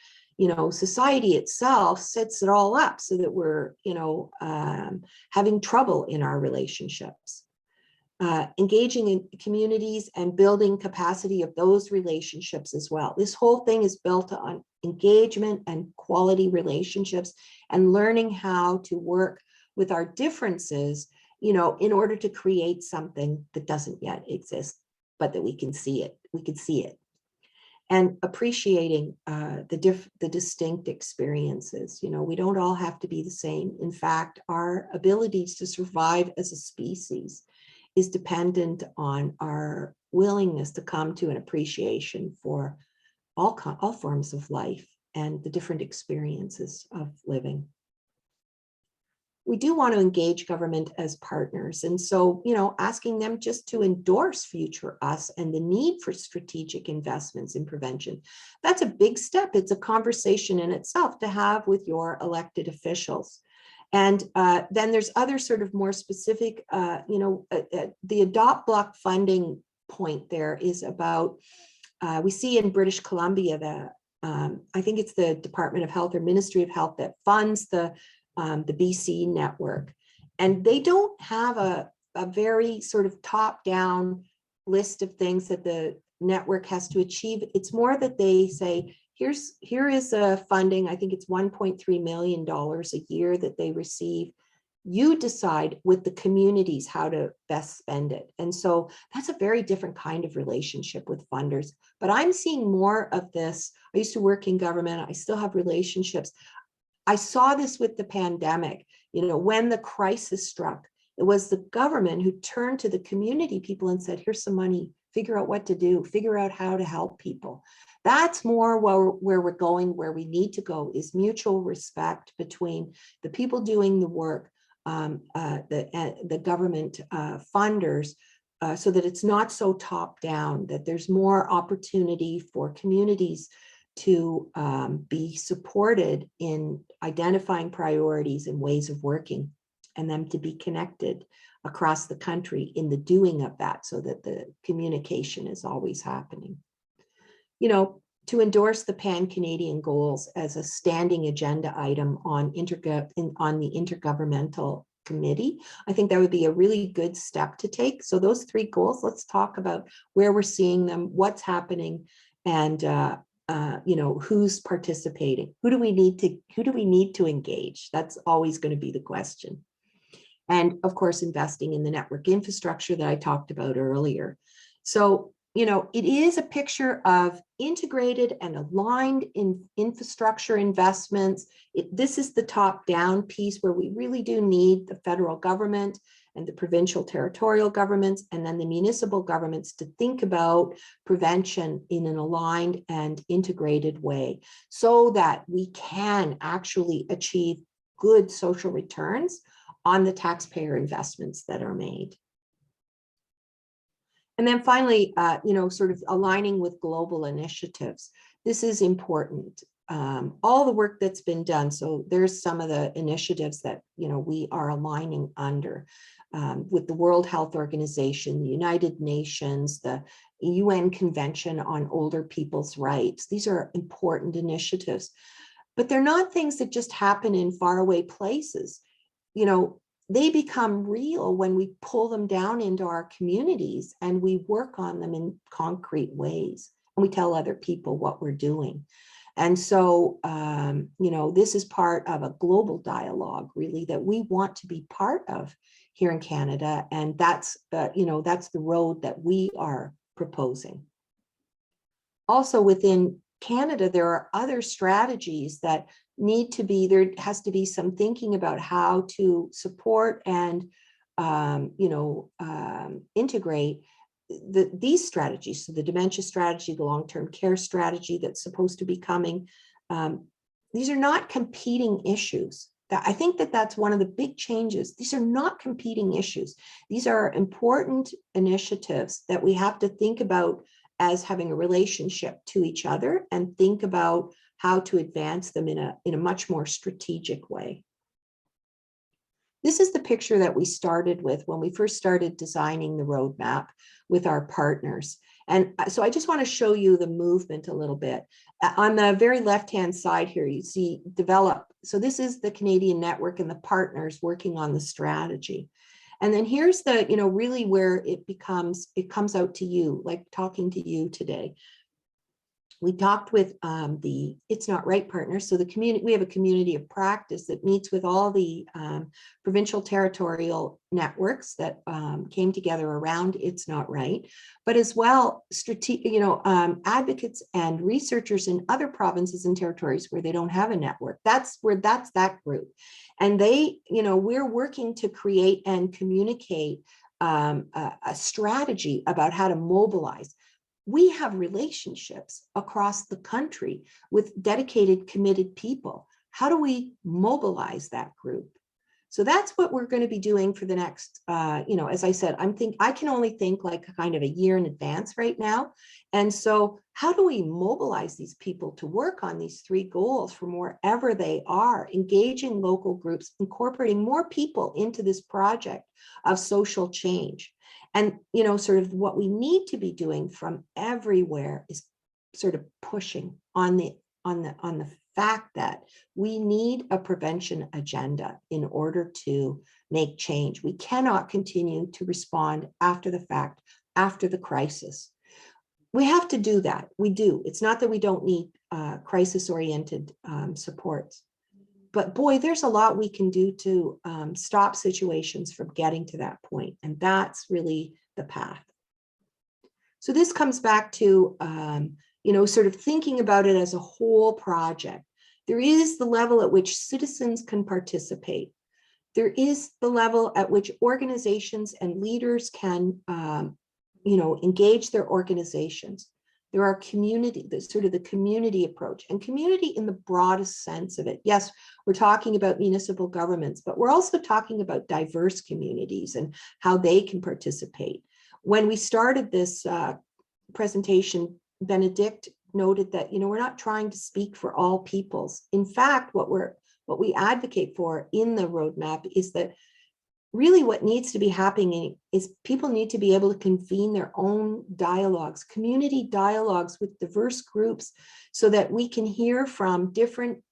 society itself sets it all up so that we're, having trouble in our relationships. Engaging in communities and building capacity of those relationships as well. This whole thing is built on engagement and quality relationships and learning how to work with our differences, in order to create something that doesn't yet exist, but that we can see it. We can see it. And appreciating the distinct experiences. We don't all have to be the same. In fact, our abilities to survive as a species is dependent on our willingness to come to an appreciation for all forms of life and the different experiences of living. We do want to engage government as partners. And so, asking them just to endorse future us and the need for strategic investments in prevention. That's a big step. It's a conversation in itself to have with your elected officials. And then there's other sort of more specific, the adopt block funding point there is about, we see in British Columbia, I think it's the Department of Health or Ministry of Health that funds the BC network. And they don't have a very sort of top-down list of things that the network has to achieve. It's more that they say, here is a funding, I think it's $1.3 million a year that they receive. You decide with the communities how to best spend it. And so that's a very different kind of relationship with funders. But I'm seeing more of this. I used to work in government. I still have relationships. I saw this with the pandemic. When the crisis struck, it was the government who turned to the community people and said, here's some money, figure out what to do, figure out how to help people. That's more where we're going, where we need to go, is mutual respect between the people doing the work, the government funders, so that it's not so top down, that there's more opportunity for communities to be supported in identifying priorities and ways of working, and them to be connected across the country in the doing of that, so that the communication is always happening. To endorse the Pan-Canadian goals as a standing agenda item on the intergovernmental committee, I think that would be a really good step to take. So those 3 goals, let's talk about where we're seeing them, what's happening, and who's participating. Who do we need to engage? That's always going to be the question. And of course, investing in the network infrastructure that I talked about earlier. So, it is a picture of integrated and aligned in infrastructure investments. This is the top-down piece where we really do need the federal government and the provincial territorial governments, and then the municipal governments to think about prevention in an aligned and integrated way so that we can actually achieve good social returns on the taxpayer investments that are made. And then finally, sort of aligning with global initiatives. This is important. All the work that's been done. So there's some of the initiatives that, we are aligning under with the World Health Organization, the United Nations, the UN Convention on Older People's Rights. These are important initiatives, but they're not things that just happen in faraway places. They become real when we pull them down into our communities and we work on them in concrete ways, and we tell other people what we're doing. And so, this is part of a global dialogue, really, that we want to be part of here in Canada. And that's the road that we are proposing. Also within Canada, there are other strategies that need to be, there has to be some thinking about how to support and, integrate these strategies. So the dementia strategy, the long-term care strategy that's supposed to be coming. These are not competing issues. I think that's one of the big changes. These are not competing issues. These are important initiatives that we have to think about as having a relationship to each other and think about how to advance them in a much more strategic way. This is the picture that we started with when we first started designing the roadmap with our partners. And so I just want to show you the movement a little bit. On the very left-hand side here, you see develop. So this is the Canadian network and the partners working on the strategy. And then here's the, really where it comes out to you, like talking to you today. We talked with the It's Not Right partners. So the community, we have a community of practice that meets with all the provincial territorial networks that came together around It's Not Right, but as well, advocates and researchers in other provinces and territories where they don't have a network. That's that group. And they, we're working to create and communicate a strategy about how to mobilize. We have relationships across the country with dedicated, committed people. How do we mobilize that group? So that's what we're going to be doing for the next, as I said, I can only think like kind of a year in advance right now. And so how do we mobilize these people to work on these three goals from wherever they are, engaging local groups, incorporating more people into this project of social change? And, sort of what we need to be doing from everywhere is sort of pushing on the fact that we need a prevention agenda in order to make change. We cannot continue to respond after the fact, after the crisis. We have to do that. We do. It's not that we don't need crisis-oriented supports. But boy, there's a lot we can do to stop situations from getting to that point. And that's really the path. So this comes back to, sort of thinking about it as a whole project. There is the level at which citizens can participate. There is the level at which organizations and leaders can, engage their organizations. There are community, sort of the community approach, and community in the broadest sense of it. Yes, we're talking about municipal governments, but we're also talking about diverse communities and how they can participate. When we started this presentation, Benedict noted that, we're not trying to speak for all peoples. In fact, what we advocate for in the roadmap is that really what needs to be happening is people need to be able to convene their own dialogues, community dialogues with diverse groups, so that we can hear from different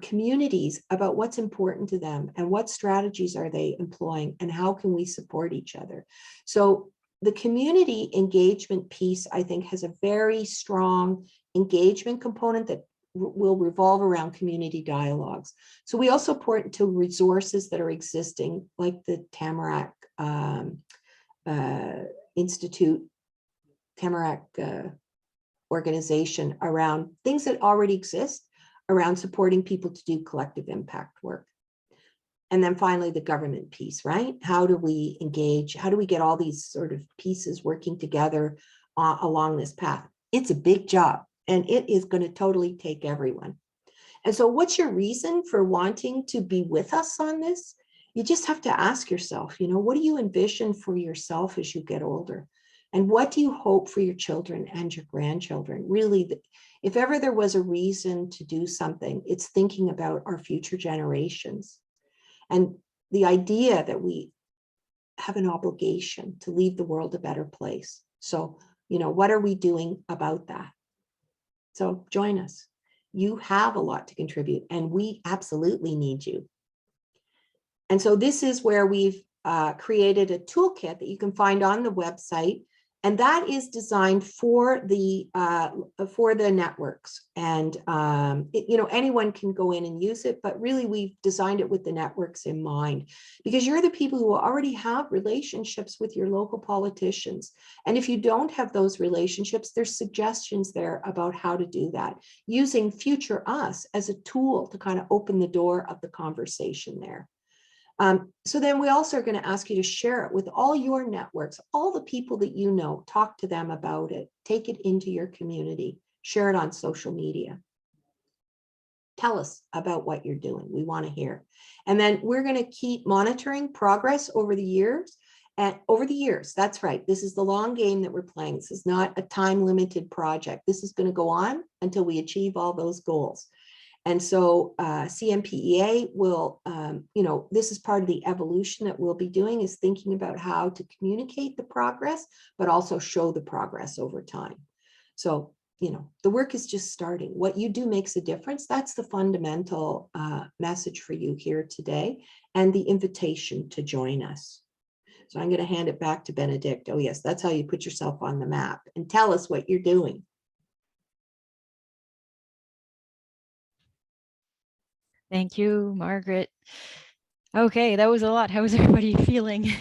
communities about what's important to them and what strategies are they employing and how can we support each other. So the community engagement piece, I think, has a very strong engagement component that will revolve around community dialogues. So we also point to resources that are existing, like the Tamarack Institute, Tamarack organization, around things that already exist around supporting people to do collective impact work. And then finally, the government piece, right? How do we engage? How do we get all these sort of pieces working together along this path? It's a big job, and it is going to totally take everyone. And so what's your reason for wanting to be with us on this? You just have to ask yourself, you know, what do you envision for yourself as you get older? And what do you hope for your children and your grandchildren? Really, if ever there was a reason to do something, it's thinking about our future generations. And the idea that we have an obligation to leave the world a better place. So, you know, what are we doing about that? So join us. You have a lot to contribute, and we absolutely need you. And so this is where we've created a toolkit that you can find on the website, and that is designed for the networks. And you know, anyone can go in and use it, but really we've designed it with the networks in mind, because you're the people who already have relationships with your local politicians. And if you don't have those relationships, there's suggestions there about how to do that, using Future Us as a tool to kind of open the door of the conversation there. So then we also are going to ask you to share it with all your networks, all the people that you know, talk to them about it, take it into your community, share it on social media. Tell us about what you're doing. We want to hear. And then we're going to keep monitoring progress over the years. And over the years, that's right. This is the long game that we're playing. This is not a time limited project. This is going to go on until we achieve all those goals. And so CMPEA will, you know, this is part of the evolution that we'll be doing, is thinking about how to communicate the progress, but also show the progress over time. So, you know, the work is just starting. What you do makes a difference. That's the fundamental message for you here today, and the invitation to join us. So I'm going to hand it back to Benedict. Oh yes, that's how you put yourself on the map, and tell us what you're doing. Thank you, Margaret. Okay, that was a lot. How is everybody feeling?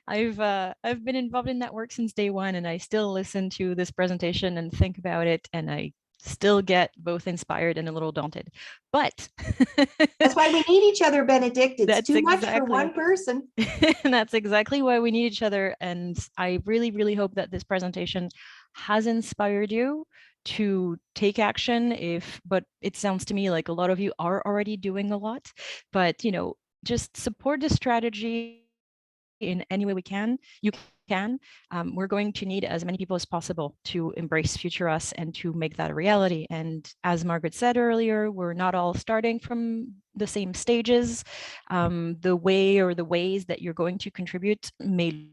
I've been involved in that work since day one, and I still listen to this presentation and think about it, and I still get both inspired and a little daunted. But that's why we need each other, Benedict. It's that's too much for one person. And that's exactly why we need each other. And I really, really hope that this presentation has inspired you to take action. But it sounds to me like a lot of you are already doing a lot, but you know, just support the strategy in any way we can. You can. We're going to need as many people as possible to embrace Future Us and to make that a reality. And as Margaret said earlier, we're not all starting from the same stages. The way or the ways that you're going to contribute may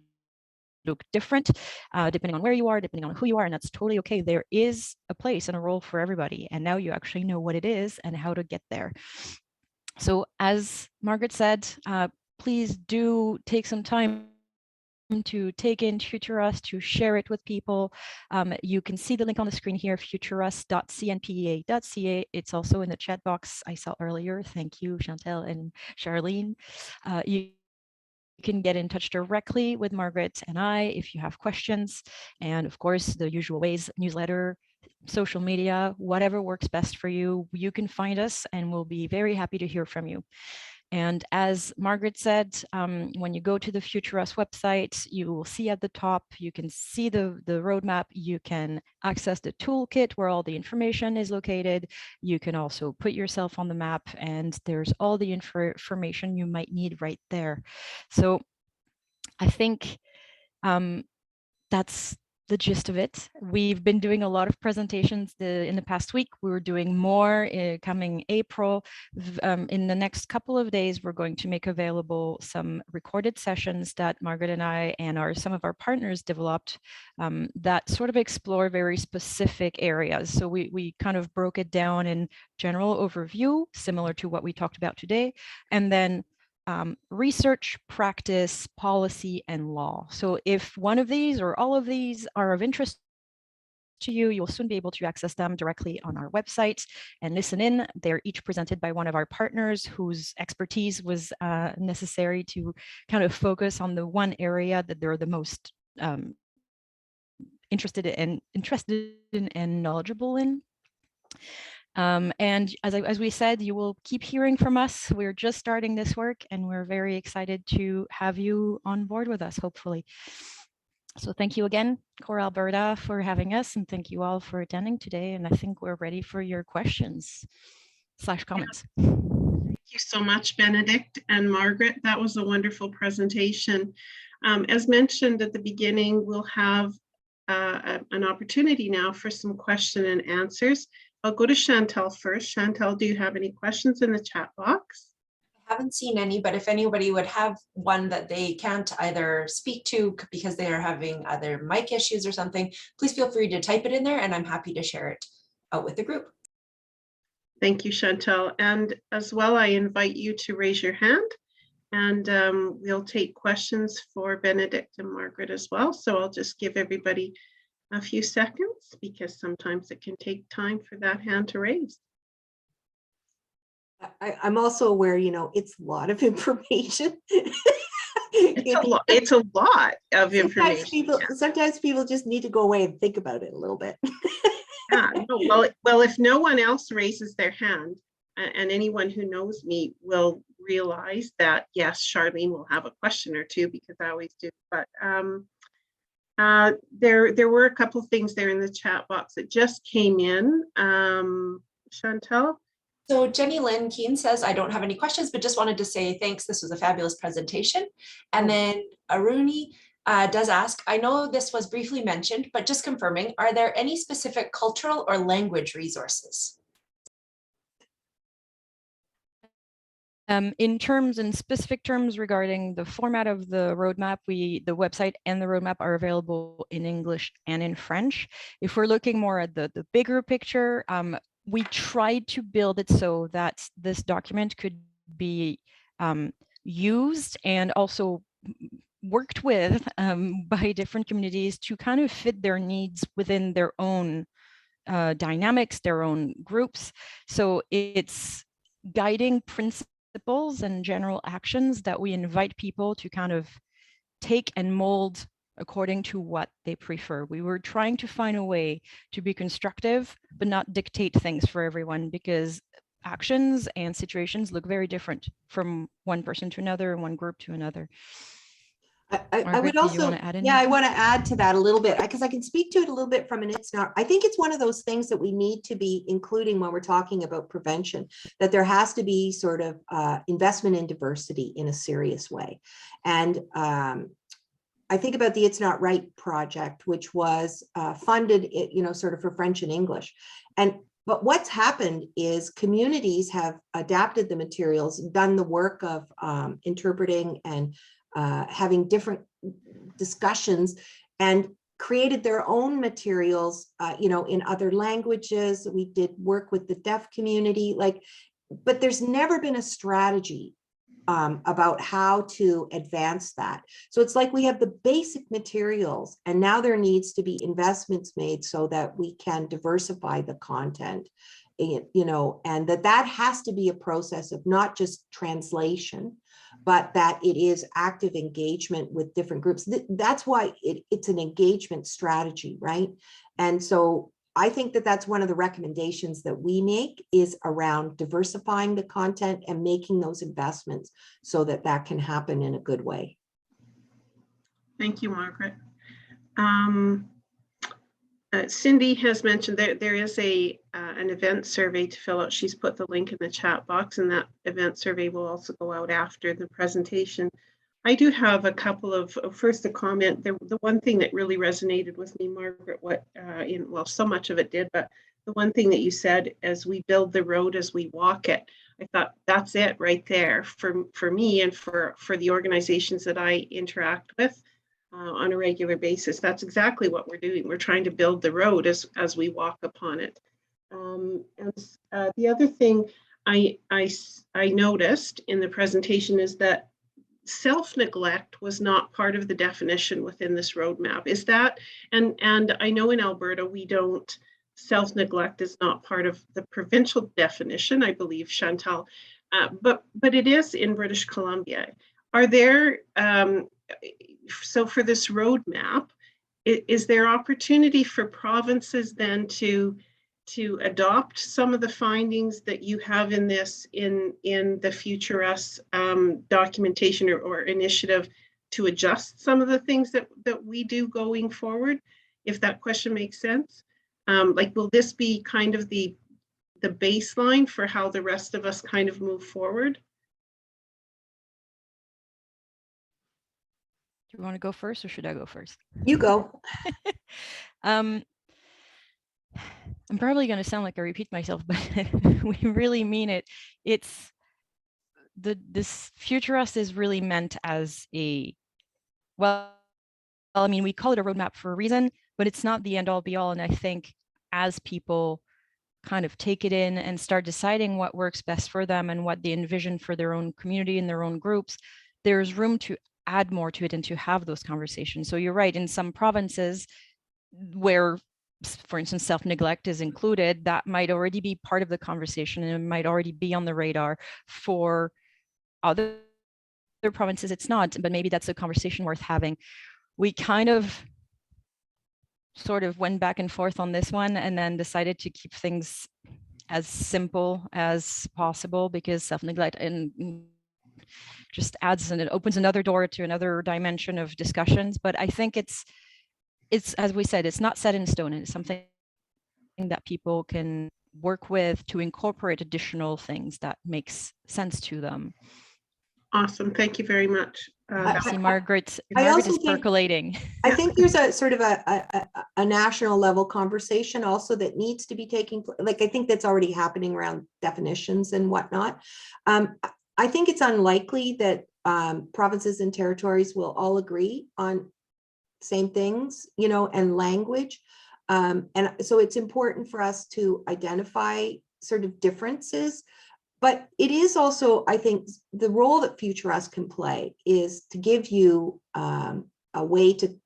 look different depending on where you are, depending on who you are, and that's totally okay. There is a place and a role for everybody, and now you actually know what it is and how to get there. So as Margaret said, please do take some time to take in Future Us, to share it with people. You can see the link on the screen here, futureus.cnpea.ca. It's also in the chat box I saw earlier. Thank you, Chantel and Charlene. You can get in touch directly with Margaret and I if you have questions. And of course, the usual ways, newsletter, social media, whatever works best for you, you can find us, and we'll be very happy to hear from you. And as Margaret said, when you go to the Future Us website, you will see at the top, you can see the roadmap, you can access the toolkit where all the information is located. You can also put yourself on the map, and there's all the information you might need right there. So I think that's the gist of it. We've been doing a lot of presentations in the past week. We were doing more coming April. In the next couple of days, we're going to make available some recorded sessions that Margaret and I and some of our partners developed that sort of explore very specific areas. So we kind of broke it down in general overview, similar to what we talked about today, and then research, practice, policy, and law. So if one of these or all of these are of interest to you, you'll soon be able to access them directly on our website and listen in. They're each presented by one of our partners whose expertise was necessary to kind of focus on the one area that they're the most interested in and knowledgeable in. And as we said, you will keep hearing from us. We're just starting this work and we're very excited to have you on board with us, hopefully. So thank you again, Core Alberta, for having us, and thank you all for attending today. And I think we're ready for your questions/comments. Thank you so much, Benedict and Margaret. That was a wonderful presentation. As mentioned at the beginning, we'll have an opportunity now for some question and answers. I'll go to Chantal first. Chantal, do you have any questions in the chat box? I haven't seen any, but if anybody would have one that they can't either speak to because they are having either mic issues or something, please feel free to type it in there and I'm happy to share it out with the group. Thank you, Chantal. And as well, I invite you to raise your hand and we'll take questions for Benedict and Margaret as well. So I'll just give everybody a few seconds because sometimes it can take time for that hand to raise. I'm also aware, it's a lot of information. It's a lot of information. Sometimes people just need to go away and think about it a little bit. Yeah, no, well, if no one else raises their hand, and anyone who knows me will realize that, yes, Charlene will have a question or two because I always do. But there were a couple of things there in the chat box that just came in. Chantal? So Jenny Lynn Keene says, I don't have any questions, but just wanted to say thanks. This was a fabulous presentation. And then Aruni does ask, I know this was briefly mentioned, but just confirming, are there any specific cultural or language resources? In specific terms regarding the format of the roadmap, the website and the roadmap are available in English and in French. If we're looking more at the bigger picture, we tried to build it so that this document could be used and also worked with by different communities to kind of fit their needs within their own dynamics, their own groups. So it's guiding principles and general actions that we invite people to kind of take and mold according to what they prefer. We were trying to find a way to be constructive, but not dictate things for everyone, because actions and situations look very different from one person to another and one group to another. I would also, I want to add to that a little bit because I can speak to it a little bit from an it's not. I think it's one of those things that we need to be including when we're talking about prevention, that there has to be sort of investment in diversity in a serious way. And I think about the It's Not Right project, which was funded, sort of for French and English. But what's happened is communities have adapted the materials, done the work of interpreting and having different discussions and created their own materials, in other languages. We did work with the deaf community, but there's never been a strategy about how to advance that. So it's like we have the basic materials and now there needs to be investments made so that we can diversify the content, and that has to be a process of not just translation, but that it is active engagement with different groups. That's why it's an engagement strategy, right? And so I think that that's one of the recommendations that we make is around diversifying the content and making those investments so that that can happen in a good way. Thank you, Margaret. Cindy has mentioned there is an event survey to fill out. She's put the link in the chat box, and that event survey will also go out after the presentation. I do have a couple of, first a comment. The one thing that really resonated with me, Margaret, so much of it did, but the one thing that you said, as we build the road, as we walk it, I thought that's it right there for me and for the organizations that I interact with on a regular basis. That's exactly what we're doing. We're trying to build the road as we walk upon it. The other thing I noticed in the presentation is that self-neglect was not part of the definition within this roadmap. Is that, and I know in Alberta we don't, self-neglect is not part of the provincial definition, I believe, Chantal, but it is in British Columbia. Are there, so for this roadmap, is there opportunity for provinces then to to adopt some of the findings that you have in this in the Future Us documentation or initiative to adjust some of the things that we do going forward, if that question makes sense? Like, will this be kind of the baseline for how the rest of us kind of move forward? Do you want to go first or should I go first? You go. I'm probably going to sound like I repeat myself, but we really mean it. It's this Future Us is really meant as a, well, I mean, we call it a roadmap for a reason, but it's not the end all be all. And I think as people kind of take it in and start deciding what works best for them and what they envision for their own community and their own groups, there's room to add more to it and to have those conversations. So you're right, in some provinces where, for instance, self-neglect is included, that might already be part of the conversation and it might already be on the radar. For other provinces, it's not, but maybe that's a conversation worth having. We kind of sort of went back and forth on this one and then decided to keep things as simple as possible, because self-neglect and just adds and it opens another door to another dimension of discussions. But I think it's as we said, it's not set in stone, and it's something that people can work with to incorporate additional things that makes sense to them. Awesome, thank you very much. I see Margaret also is think- percolating. I think there's a sort of a national level conversation also that needs to be taking, like, I think that's already happening around definitions and whatnot. I think it's unlikely that provinces and territories will all agree on same things, you know, and language. And so it's important for us to identify sort of differences. But it is also, I think, the role that Future Us can play is to give you a way to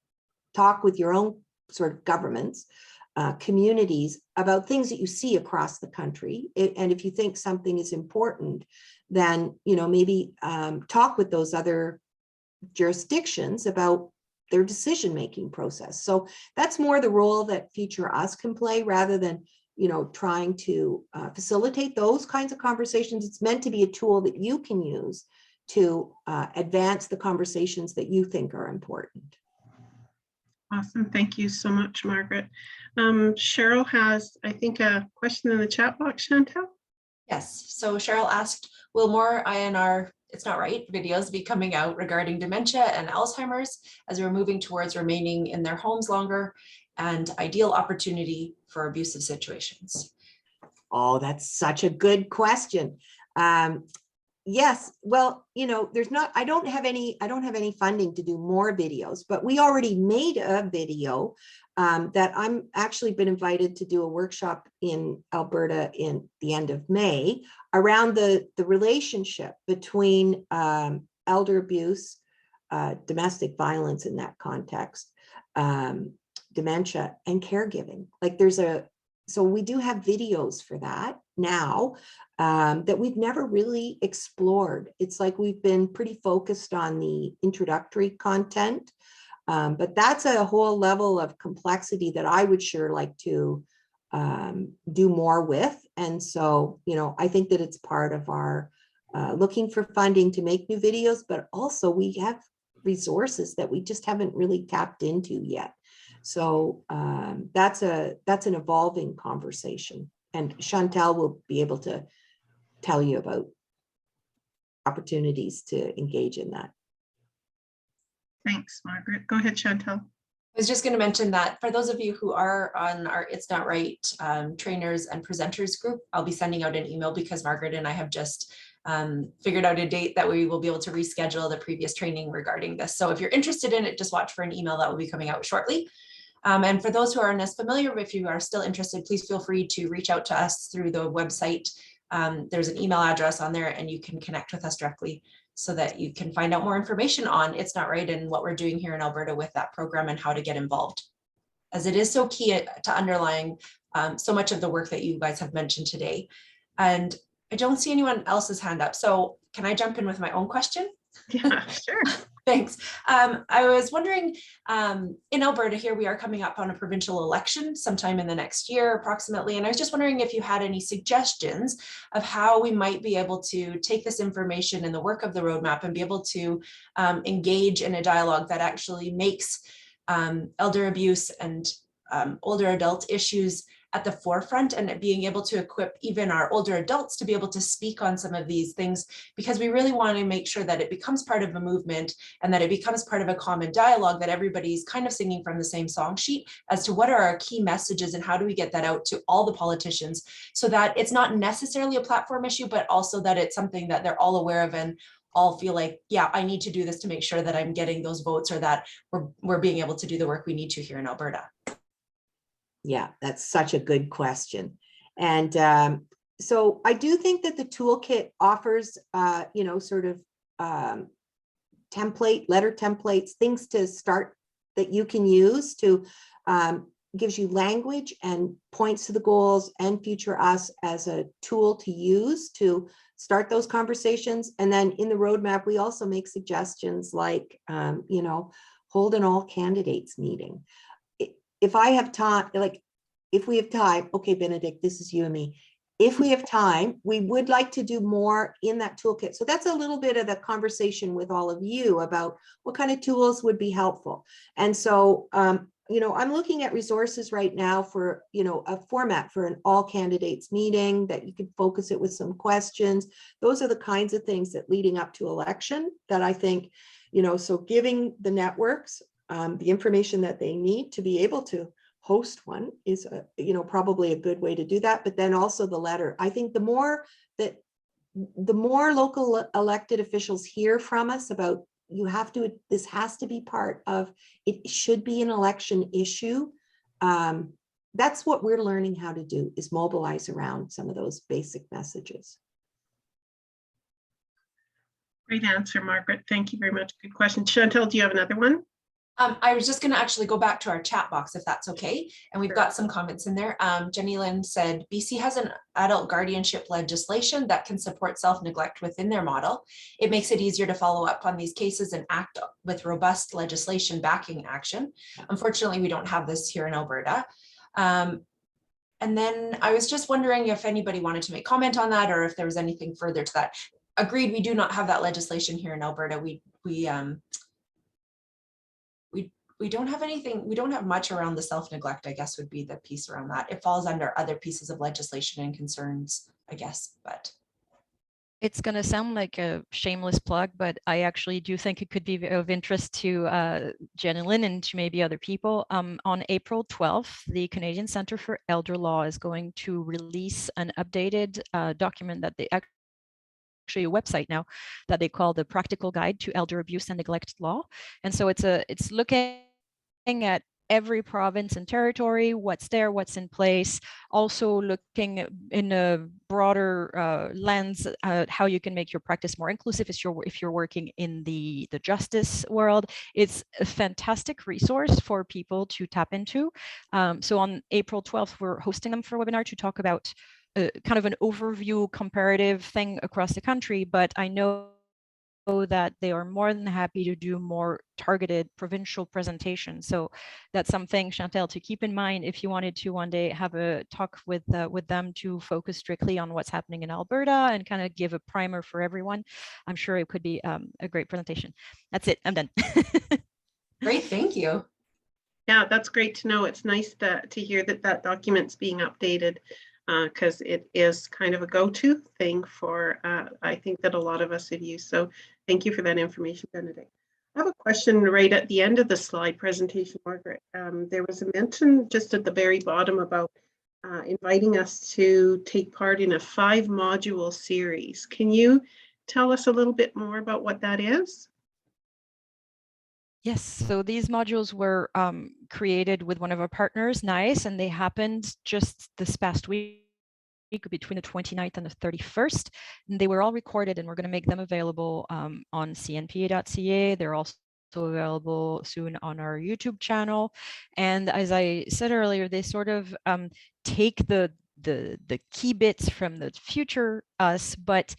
talk with your own sort of governments, communities, about things that you see across the country. And if you think something is important, then, you know, maybe talk with those other jurisdictions about their decision-making process. So that's more the role that Future Us can play, rather than, you know, trying to facilitate those kinds of conversations. It's meant to be a tool that you can use to advance the conversations that you think are important. Awesome, thank you so much, Margaret. Cheryl has, I think, a question in the chat box, Chantal. Yes, so Cheryl asked, will more INR It's Not Right videos be coming out regarding dementia and Alzheimer's as we're moving towards remaining in their homes longer and ideal opportunity for abusive situations? Oh, that's such a good question. Yes, well, you know, I don't have any funding to do more videos, but we already made a video that I'm actually been invited to do a workshop in Alberta in the end of May around the relationship between elder abuse, domestic violence in that context, dementia, and caregiving. Like, so we do have videos for that now that we've never really explored. It's like we've been pretty focused on the introductory content, but that's a whole level of complexity that I would sure like to do more with. And so, you know, I think that it's part of our looking for funding to make new videos, but also we have resources that we just haven't really tapped into yet. So that's an evolving conversation, and Chantal will be able to tell you about opportunities to engage in that. Thanks, Margaret. Go ahead, Chantal. I was just going to mention that for those of you who are on our It's Not Right trainers and presenters group, I'll be sending out an email because Margaret and I have just figured out a date that we will be able to reschedule the previous training regarding this. So if you're interested in it, just watch for an email that will be coming out shortly. And for those who aren't as familiar, if you are still interested, please feel free to reach out to us through the website. There's an email address on there and you can connect with us directly so that you can find out more information on It's Not Right and what we're doing here in Alberta with that program and how to get involved, as it is so key to underlying so much of the work that you guys have mentioned today. And I don't see anyone else's hand up. So can I jump in with my own question? Yeah, sure. Thanks. I was wondering, in Alberta here, we are coming up on a provincial election sometime in the next year approximately. And I was just wondering if you had any suggestions of how we might be able to take this information in the work of the roadmap and be able to engage in a dialogue that actually makes elder abuse and older adult issues at the forefront, and being able to equip even our older adults to be able to speak on some of these things, because we really want to make sure that it becomes part of a movement and that it becomes part of a common dialogue, that everybody's kind of singing from the same song sheet as to what are our key messages and how do we get that out to all the politicians, so that it's not necessarily a platform issue, but also that it's something that they're all aware of and all feel like, yeah, I need to do this to make sure that I'm getting those votes, or that we're being able to do the work we need to here in Alberta. Yeah, that's such a good question. And so I do think that the toolkit offers, sort of letter templates, things to start that you can use to gives you language and points to the goals and future us as a tool to use to start those conversations. And then in the roadmap, we also make suggestions like, hold an all candidates meeting. If I have time, if we have time, okay, Benedict, this is you and me. If we have time, we would like to do more in that toolkit. So that's a little bit of the conversation with all of you about what kind of tools would be helpful. And so, I'm looking at resources right now for, a format for an all candidates meeting that you could focus it with some questions. Those are the kinds of things that leading up to election that I think, so giving the networks the information that they need to be able to host one is, probably a good way to do that. But then also the letter. I think the more local elected officials hear from us about, this has to be part of, it should be an election issue. That's what we're learning how to do, is mobilize around some of those basic messages. Great answer, Margaret. Thank you very much. Good question. Chantal, do you have another one? I was just going to actually go back to our chat box, if that's okay. And we've Sure. got some comments in there. Jenny Lynn said, BC has an adult guardianship legislation that can support self-neglect within their model. It makes it easier to follow up on these cases and act with robust legislation backing action. Unfortunately, we don't have this here in Alberta. And then I was just wondering if anybody wanted to make comment on that, or if there was anything further to that. Agreed, we do not have that legislation here in Alberta. We don't have anything, we don't have much around the self-neglect, I guess, would be the piece around that. It falls under other pieces of legislation and concerns, I guess, but. It's going to sound like a shameless plug, but I actually do think it could be of interest to Jenny Lynn and to maybe other people. On April 12th, the Canadian Centre for Elder Law is going to release an updated document that they actually a website now that they call the Practical Guide to Elder Abuse and Neglect Law. And so it's looking at every province and territory, what's there, what's in place, also looking in a broader lens at how you can make your practice more inclusive if you're working in the justice world. It's a fantastic resource for people to tap into. So on April 12th, we're hosting them for a webinar to talk about kind of an overview comparative thing across the country, but I know that they are more than happy to do more targeted provincial presentations. So that's something, Chantal, to keep in mind if you wanted to one day have a talk with them to focus strictly on what's happening in Alberta and kind of give a primer for everyone. I'm sure it could be a great presentation. That's it, I'm done. Great, thank you. Yeah, that's great to know. It's nice to hear that document's being updated, because it is kind of a go-to thing for, I think that a lot of us have used. So thank you for that information, Benedict. I have a question right at the end of the slide presentation, Margaret. There was a mention just at the very bottom about inviting us to take part in a 5-module series. Can you tell us a little bit more about what that is? Yes, so these modules were created with one of our partners, NICE, and they happened just this past week between the 29th and the 31st. And they were all recorded, and we're going to make them available on cnpa.ca. They're also available soon on our YouTube channel. And as I said earlier, they sort of take the key bits from the future us, but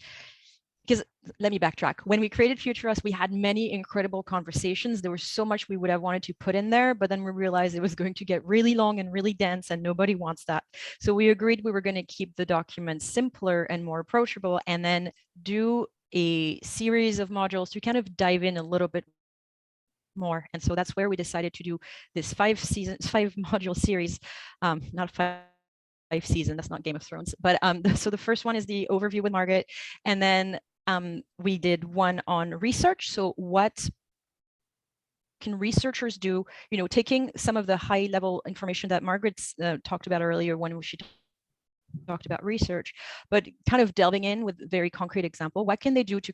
because let me backtrack. When we created Future Us, we had many incredible conversations. There was so much we would have wanted to put in there, but then we realized it was going to get really long and really dense, and nobody wants that. So we agreed we were going to keep the document simpler and more approachable, and then do a series of modules to kind of dive in a little bit more. And so that's where we decided to do this 5 module series, not 5 season, that's not Game of Thrones, but so the first one is the overview with Margaret, and then we did one on research. So what can researchers do, you know, taking some of the high level information that Margaret's talked about earlier when she talked about research, but kind of delving in with a very concrete example, what can they do to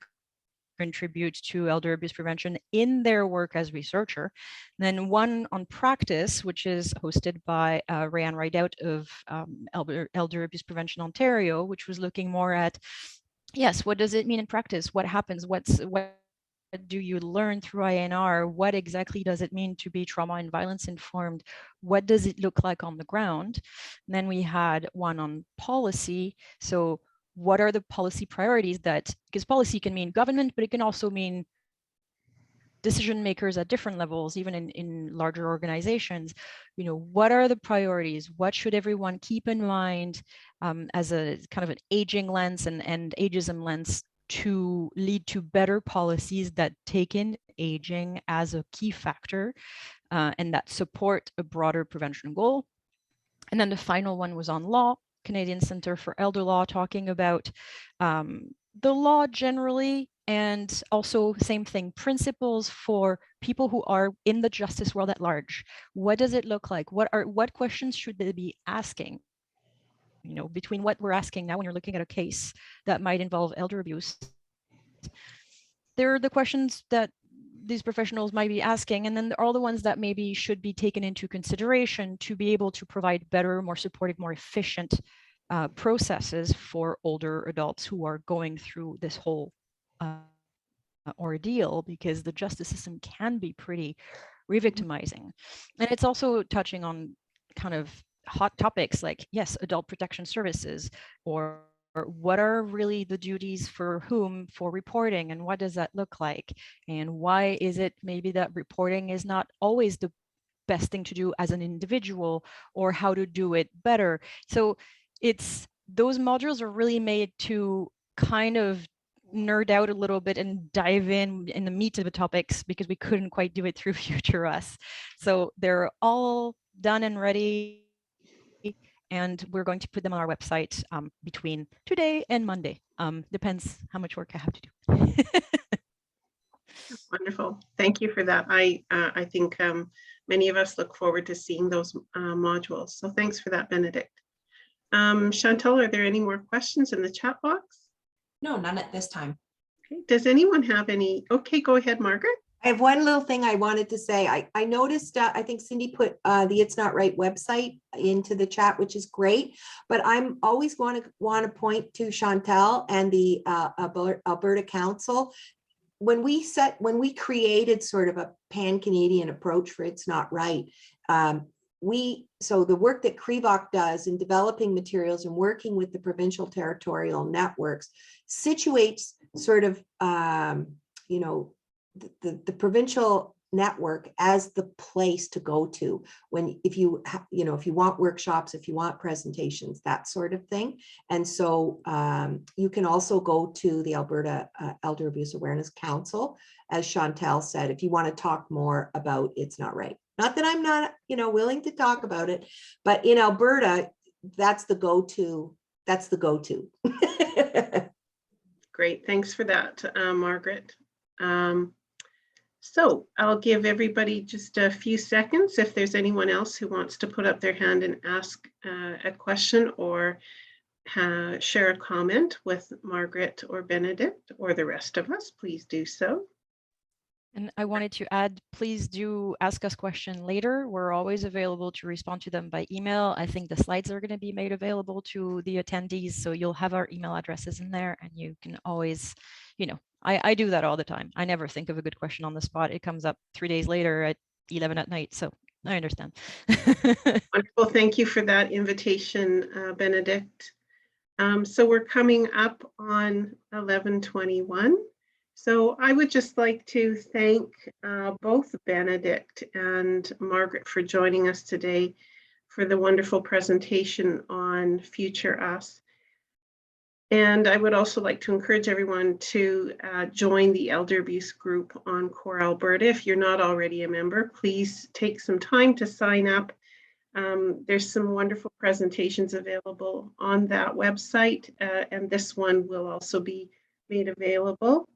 contribute to elder abuse prevention in their work as researcher. And then one on practice, which is hosted by Rayanne Rideout of Elder Abuse Prevention Ontario, which was looking more at, yes, what does it mean in practice? What happens? What do you learn through INR? What exactly does it mean to be trauma and violence informed? What does it look like on the ground? And then we had one on policy. So what are the policy priorities that, because policy can mean government, but it can also mean decision makers at different levels, even in larger organizations. You know, what are the priorities? What should everyone keep in mind as a kind of an aging lens and ageism lens to lead to better policies that take in aging as a key factor and that support a broader prevention goal. And then the final one was on law, Canadian Centre for Elder Law, talking about the law generally, and also same thing, principles for people who are in the justice world at large. What does it look like? What questions should they be asking? You know, between what we're asking now when you're looking at a case that might involve elder abuse, there are the questions that these professionals might be asking, and then there are all the ones that maybe should be taken into consideration to be able to provide better, more supportive, more efficient processes for older adults who are going through this whole ordeal, because the justice system can be pretty re-victimizing. And it's also touching on kind of hot topics like, yes, adult protection services, or what are really the duties for whom for reporting, and what does that look like? And why is it maybe that reporting is not always the best thing to do as an individual, or how to do it better? So it's, those modules are really made to kind of nerd out a little bit and dive in the meat of the topics, because we couldn't quite do it through Future Us. So they're all done and ready, and we're going to put them on our website between today and Monday. Depends how much work I have to do. Wonderful. Thank you for that. I think many of us look forward to seeing those modules. So thanks for that, Benedict. Chantal, are there any more questions in the chat box? No, none at this time. Okay. Does anyone have any? Okay, go ahead, Margaret. I have one little thing I wanted to say. I noticed, I think Cindy put the It's Not Right website into the chat, which is great, but I'm always want to point to Chantal and the Alberta Council. When we created sort of a pan-Canadian approach for It's Not Right, so the work that CREVOC does in developing materials and working with the provincial territorial networks situates sort of, you know, the provincial network as the place to go to when, if you want workshops, if you want presentations, that sort of thing. And so you can also go to the Alberta Elder Abuse Awareness Council, as Chantal said, if you want to talk more about It's Not Right. Not that I'm not, willing to talk about it, but in Alberta, that's the go-to. That's the go-to. Great, thanks for that, Margaret. So I'll give everybody just a few seconds if there's anyone else who wants to put up their hand and ask a question or share a comment with Margaret or Benedict or the rest of us, please do so. And I wanted to add, please do ask us questions later. We're always available to respond to them by email. I think the slides are going to be made available to the attendees, so you'll have our email addresses in there, and you can always, I do that all the time. I never think of a good question on the spot. It comes up 3 days later at 11 at night, so I understand. Wonderful, thank you for that invitation, Benedict. So we're coming up on 11:21. So I would just like to thank both Benedict and Margaret for joining us today for the wonderful presentation on Future Us. And I would also like to encourage everyone to join the Elder Abuse group on Core Alberta. If you're not already a member, please take some time to sign up. There's some wonderful presentations available on that website, and this one will also be made available.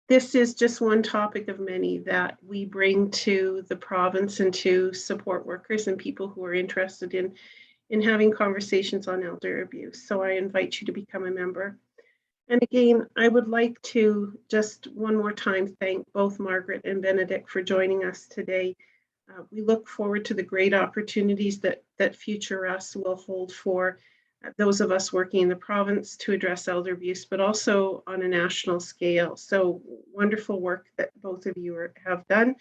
This is just one topic of many that we bring to the province and to support workers and people who are interested in having conversations on elder abuse. So I invite you to become a member. And again, I would like to just one more time thank both Margaret and Benedict for joining us today. We look forward to the great opportunities that Future Us will hold for those of us working in the province to address elder abuse, but also on a national scale. So wonderful work that both of you have done.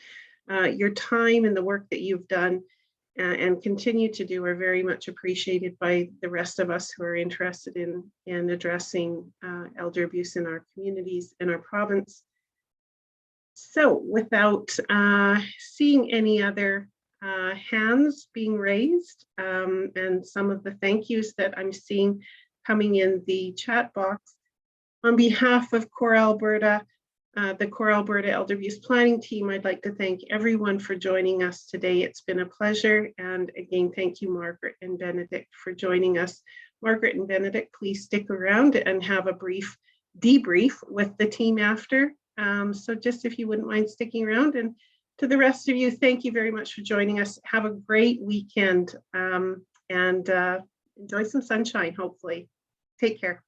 Your time and the work that you've done and continue to do are very much appreciated by the rest of us who are interested in addressing elder abuse in our communities, in our province. So without seeing any other hands being raised and some of the thank yous that I'm seeing coming in the chat box, on behalf of Core Alberta, the Core Alberta Elder Abuse Planning Team, I'd like to thank everyone for joining us today. It's been a pleasure. And again, thank you, Margaret and Benedict, for joining us. Margaret and Benedict, please stick around and have a brief debrief with the team after. So just if you wouldn't mind sticking around, and to the rest of you, thank you very much for joining us. Have a great weekend and enjoy some sunshine, hopefully. Take care.